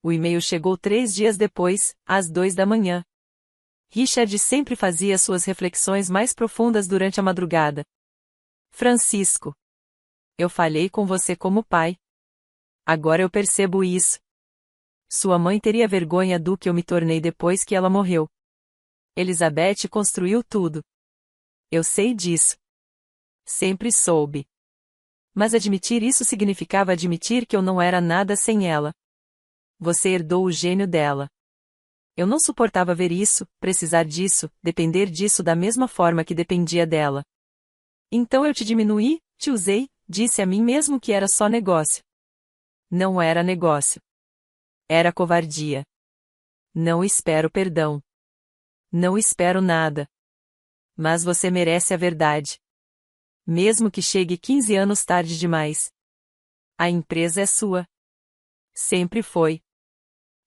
O e-mail chegou 3 dias depois, às 2 da manhã. Richard sempre fazia suas reflexões mais profundas durante a madrugada. Francisco. Eu falhei com você como pai. Agora eu percebo isso. Sua mãe teria vergonha do que eu me tornei depois que ela morreu. Elizabeth construiu tudo. Eu sei disso. Sempre soube. Mas admitir isso significava admitir que eu não era nada sem ela. Você herdou o gênio dela. Eu não suportava ver isso, precisar disso, depender disso da mesma forma que dependia dela. Então eu te diminuí, te usei, disse a mim mesmo que era só negócio. Não era negócio. Era covardia. Não espero perdão. Não espero nada. Mas você merece a verdade. Mesmo que chegue 15 anos tarde demais. A empresa é sua. Sempre foi.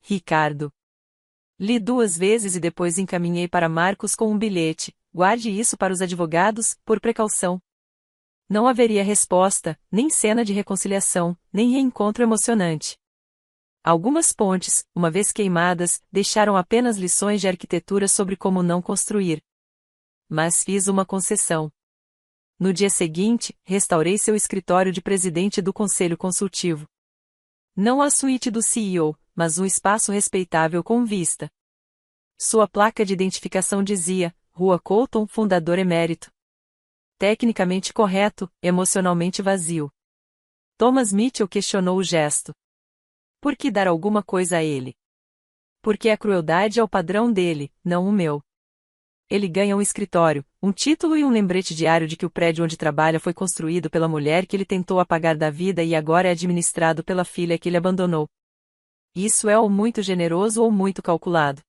Ricardo. Li 2 vezes e depois encaminhei para Marcos com um bilhete. Guarde isso para os advogados, por precaução. Não haveria resposta, nem cena de reconciliação, nem reencontro emocionante. Algumas pontes, uma vez queimadas, deixaram apenas lições de arquitetura sobre como não construir. Mas fiz uma concessão. No dia seguinte, restaurei seu escritório de presidente do Conselho Consultivo. Não a suíte do CEO, mas um espaço respeitável com vista. Sua placa de identificação dizia, Rua Colton, fundador emérito. Tecnicamente correto, emocionalmente vazio. Thomas Mitchell questionou o gesto. Por que dar alguma coisa a ele? Porque a crueldade é o padrão dele, não o meu. Ele ganha um escritório, um título e um lembrete diário de que o prédio onde trabalha foi construído pela mulher que ele tentou apagar da vida e agora é administrado pela filha que ele abandonou. Isso é ou muito generoso ou muito calculado.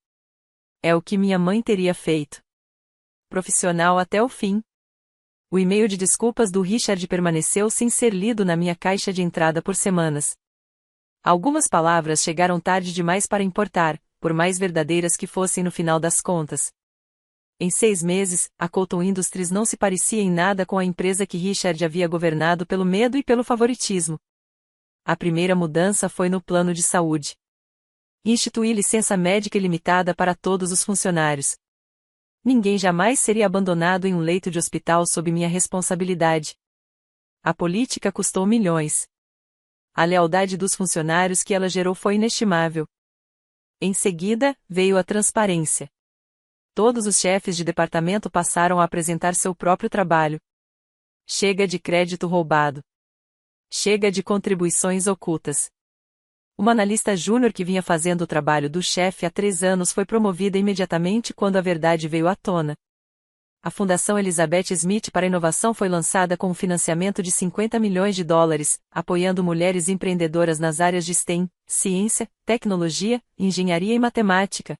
É o que minha mãe teria feito. Profissional até o fim. O e-mail de desculpas do Richard permaneceu sem ser lido na minha caixa de entrada por semanas. Algumas palavras chegaram tarde demais para importar, por mais verdadeiras que fossem no final das contas. Em 6 meses, a Colton Industries não se parecia em nada com a empresa que Richard havia governado pelo medo e pelo favoritismo. A primeira mudança foi no plano de saúde. Instituí licença médica ilimitada para todos os funcionários. Ninguém jamais seria abandonado em um leito de hospital sob minha responsabilidade. A política custou milhões. A lealdade dos funcionários que ela gerou foi inestimável. Em seguida, veio a transparência. Todos os chefes de departamento passaram a apresentar seu próprio trabalho. Chega de crédito roubado. Chega de contribuições ocultas. Uma analista júnior que vinha fazendo o trabalho do chefe há 3 anos foi promovida imediatamente quando a verdade veio à tona. A Fundação Elizabeth Smith para a Inovação foi lançada com um financiamento de $50 milhões, apoiando mulheres empreendedoras nas áreas de STEM, ciência, tecnologia, engenharia e matemática.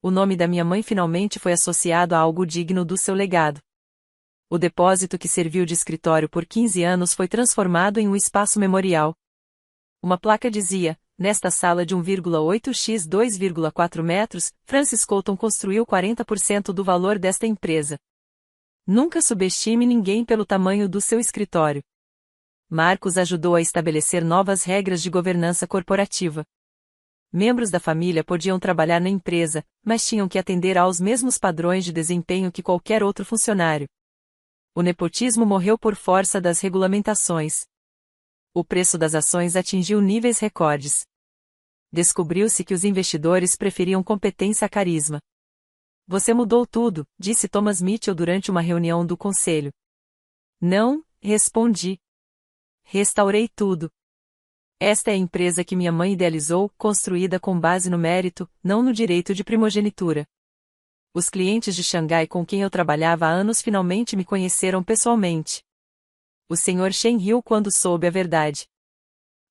O nome da minha mãe finalmente foi associado a algo digno do seu legado. O depósito que serviu de escritório por 15 anos foi transformado em um espaço memorial. Uma placa dizia: nesta sala de 1,8 x 2,4 metros, Francis Colton construiu 40% do valor desta empresa. Nunca subestime ninguém pelo tamanho do seu escritório. Marcos ajudou a estabelecer novas regras de governança corporativa. Membros da família podiam trabalhar na empresa, mas tinham que atender aos mesmos padrões de desempenho que qualquer outro funcionário. O nepotismo morreu por força das regulamentações. O preço das ações atingiu níveis recordes. Descobriu-se que os investidores preferiam competência a carisma. Você mudou tudo, disse Thomas Mitchell durante uma reunião do conselho. Não, respondi. Restaurei tudo. Esta é a empresa que minha mãe idealizou, construída com base no mérito, não no direito de primogenitura. Os clientes de Xangai com quem eu trabalhava há anos finalmente me conheceram pessoalmente. O Sr. Shen riu quando soube a verdade.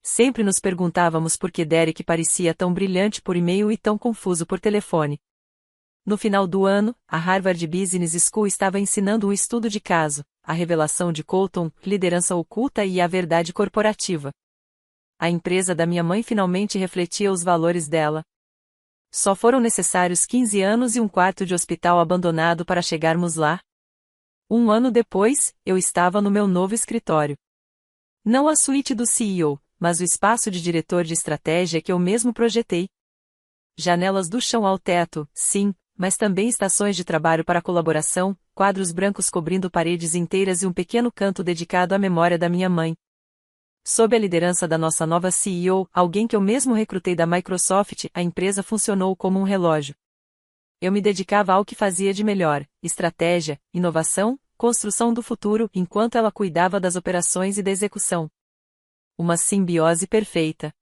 Sempre nos perguntávamos por que Derek parecia tão brilhante por e-mail e tão confuso por telefone. No final do ano, a Harvard Business School estava ensinando um estudo de caso, a revelação de Colton, liderança oculta e a verdade corporativa. A empresa da minha mãe finalmente refletia os valores dela. Só foram necessários 15 anos e um quarto de hospital abandonado para chegarmos lá. 1 ano depois, eu estava no meu novo escritório. Não a suíte do CEO, mas o espaço de diretor de estratégia que eu mesmo projetei. Janelas do chão ao teto, sim, mas também estações de trabalho para colaboração, quadros brancos cobrindo paredes inteiras e um pequeno canto dedicado à memória da minha mãe. Sob a liderança da nossa nova CEO, alguém que eu mesmo recrutei da Microsoft, a empresa funcionou como um relógio. Eu me dedicava ao que fazia de melhor: estratégia, inovação, construção do futuro, enquanto ela cuidava das operações e da execução. Uma simbiose perfeita.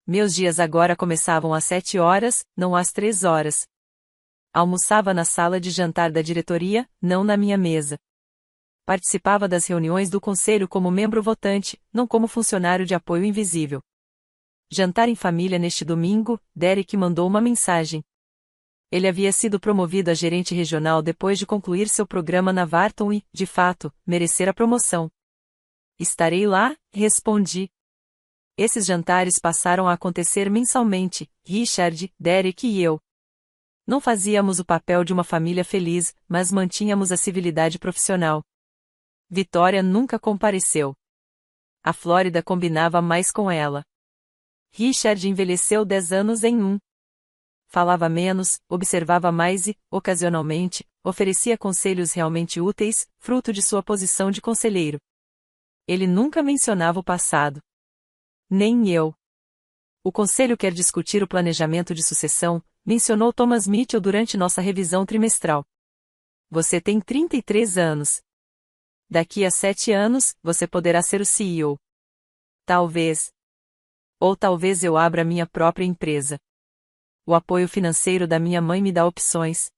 Meus dias agora começavam às 7 horas, não às 3 horas. Almoçava na sala de jantar da diretoria, não na minha mesa. Participava das reuniões do conselho como membro votante, não como funcionário de apoio invisível. Jantar em família neste domingo, Derek mandou uma mensagem. Ele havia sido promovido a gerente regional depois de concluir seu programa na Wharton e, de fato, merecer a promoção. Estarei lá, respondi. Esses jantares passaram a acontecer mensalmente, Richard, Derek e eu. Não fazíamos o papel de uma família feliz, mas mantínhamos a civilidade profissional. Vitória nunca compareceu. A Flórida combinava mais com ela. Richard envelheceu 10 anos em um. Falava menos, observava mais e, ocasionalmente, oferecia conselhos realmente úteis, fruto de sua posição de conselheiro. Ele nunca mencionava o passado. Nem eu. O conselho quer discutir o planejamento de sucessão, mencionou Thomas Mitchell durante nossa revisão trimestral. Você tem 33 anos. Daqui a 7 anos, você poderá ser o CEO. Talvez. Ou talvez eu abra minha própria empresa. O apoio financeiro da minha mãe me dá opções.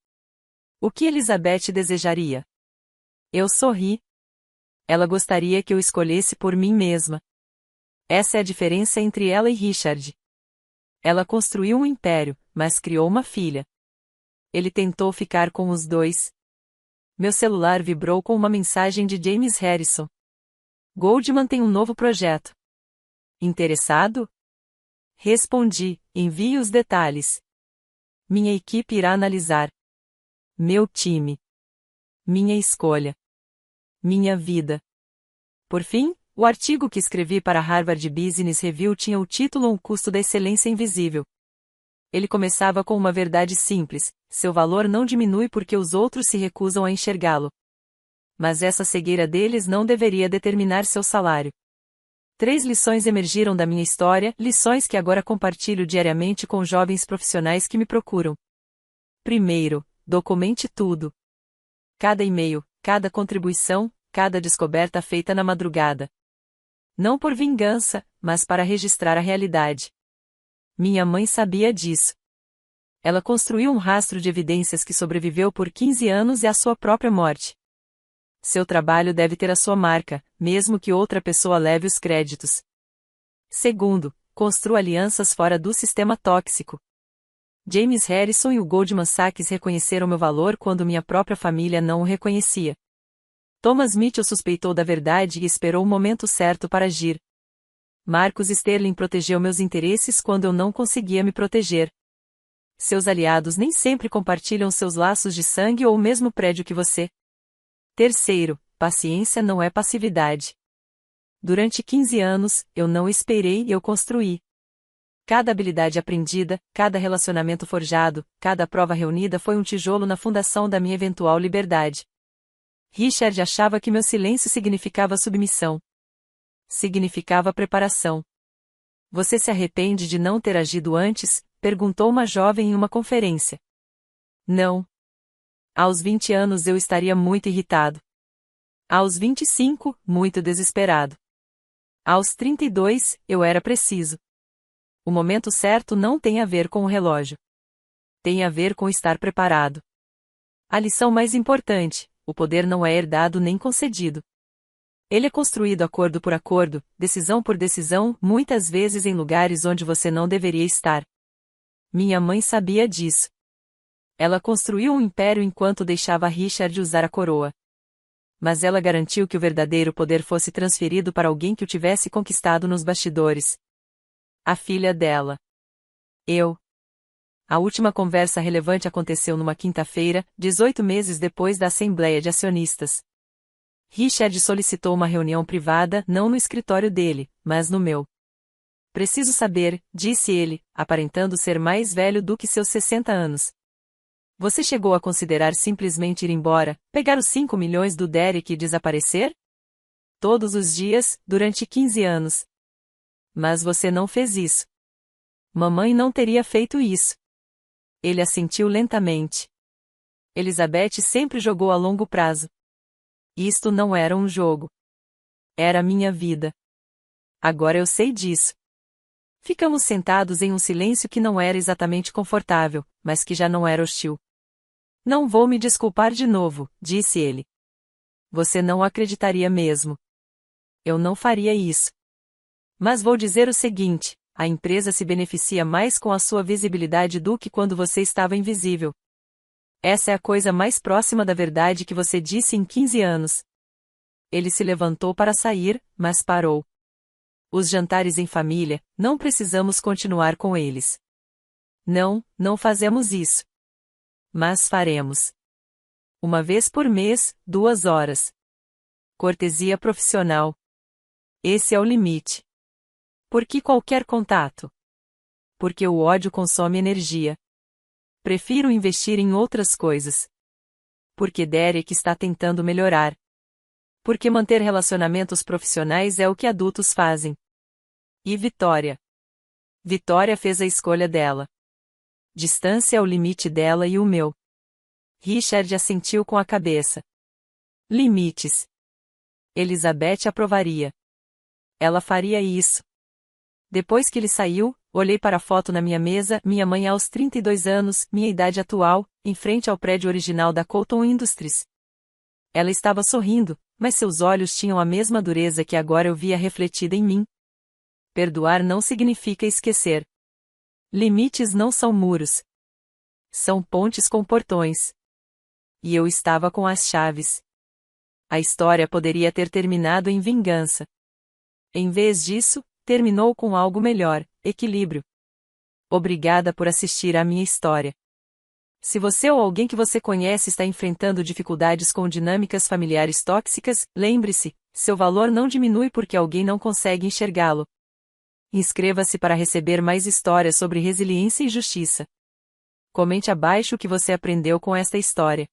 O que Elizabeth desejaria? Eu sorri. Ela gostaria que eu escolhesse por mim mesma. Essa é a diferença entre ela e Richard. Ela construiu um império, mas criou uma filha. Ele tentou ficar com os dois. Meu celular vibrou com uma mensagem de James Harrison. Goldman tem um novo projeto. Interessado? Respondi, envie os detalhes. Minha equipe irá analisar. Meu time. Minha escolha. Minha vida. Por fim, O artigo que escrevi para a Harvard Business Review tinha o título Um custo da excelência invisível. Ele começava com uma verdade simples: seu valor não diminui porque os outros se recusam a enxergá-lo. Mas essa cegueira deles não deveria determinar seu salário. 3 lições emergiram da minha história, lições que agora compartilho diariamente com jovens profissionais que me procuram. Primeiro, documente tudo. Cada e-mail, cada contribuição, cada descoberta feita na madrugada. Não por vingança, mas para registrar a realidade. Minha mãe sabia disso. Ela construiu um rastro de evidências que sobreviveu por 15 anos e a sua própria morte. Seu trabalho deve ter a sua marca, mesmo que outra pessoa leve os créditos. Segundo, construa alianças fora do sistema tóxico. James Harrison e o Goldman Sachs reconheceram meu valor quando minha própria família não o reconhecia. Thomas Mitchell suspeitou da verdade e esperou o momento certo para agir. Marcus Sterling protegeu meus interesses quando eu não conseguia me proteger. Seus aliados nem sempre compartilham seus laços de sangue ou o mesmo prédio que você. Terceiro, paciência não é passividade. Durante 15 anos, eu não esperei e eu construí. Cada habilidade aprendida, cada relacionamento forjado, cada prova reunida foi um tijolo na fundação da minha eventual liberdade. Richard achava que meu silêncio significava submissão. Significava preparação. Você se arrepende de não ter agido antes? Perguntou uma jovem em uma conferência. Não. Aos 20 anos eu estaria muito irritado. Aos 25, muito desesperado. Aos 32, eu era preciso. O momento certo não tem a ver com o relógio. Tem a ver com estar preparado. A lição mais importante: o poder não é herdado nem concedido. Ele é construído acordo por acordo, decisão por decisão, muitas vezes em lugares onde você não deveria estar. Minha mãe sabia disso. Ela construiu um império enquanto deixava Richard usar a coroa. Mas ela garantiu que o verdadeiro poder fosse transferido para alguém que o tivesse conquistado nos bastidores. A filha dela. Eu. A última conversa relevante aconteceu numa quinta-feira, 18 meses depois da Assembleia de Acionistas. Richard solicitou uma reunião privada, não no escritório dele, mas no meu. Preciso saber, disse ele, aparentando ser mais velho do que seus 60 anos. Você chegou a considerar simplesmente ir embora, pegar os 5 milhões do Derek e desaparecer? Todos os dias, durante 15 anos. Mas você não fez isso. Mamãe não teria feito isso. Ele assentiu lentamente. Elizabeth sempre jogou a longo prazo. Isto não era um jogo. Era minha vida. Agora eu sei disso. Ficamos sentados em um silêncio que não era exatamente confortável, mas que já não era hostil. Não vou me desculpar de novo, disse ele. Você não acreditaria mesmo. Eu não faria isso. Mas vou dizer o seguinte: a empresa se beneficia mais com a sua visibilidade do que quando você estava invisível. Essa é a coisa mais próxima da verdade que você disse em 15 anos. Ele se levantou para sair, mas parou. Os jantares em família, não precisamos continuar com eles. Não, não fazemos isso. Mas faremos. Uma vez por mês, 2 horas. Cortesia profissional. Esse é o limite. Por que qualquer contato? Porque o ódio consome energia. Prefiro investir em outras coisas. Porque Derek está tentando melhorar. Porque manter relacionamentos profissionais é o que adultos fazem. E Vitória. Vitória fez a escolha dela. Distância é o limite dela e o meu. Richard assentiu com a cabeça. Limites. Elizabeth aprovaria. Ela faria isso. Depois que ele saiu, olhei para a foto na minha mesa, minha mãe aos 32 anos, minha idade atual, em frente ao prédio original da Colton Industries. Ela estava sorrindo, mas seus olhos tinham a mesma dureza que agora eu via refletida em mim. Perdoar não significa esquecer. Limites não são muros. São pontes com portões. E eu estava com as chaves. A história poderia ter terminado em vingança. Em vez disso, terminou com algo melhor: equilíbrio. Obrigada por assistir à minha história. Se você ou alguém que você conhece está enfrentando dificuldades com dinâmicas familiares tóxicas, lembre-se, Seu valor não diminui porque alguém não consegue enxergá-lo. Inscreva-se para receber mais histórias sobre resiliência e justiça. Comente abaixo o que você aprendeu com esta história.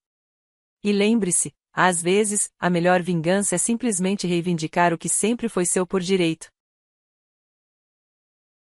E lembre-se, às vezes, a melhor vingança é simplesmente reivindicar o que sempre foi seu por direito.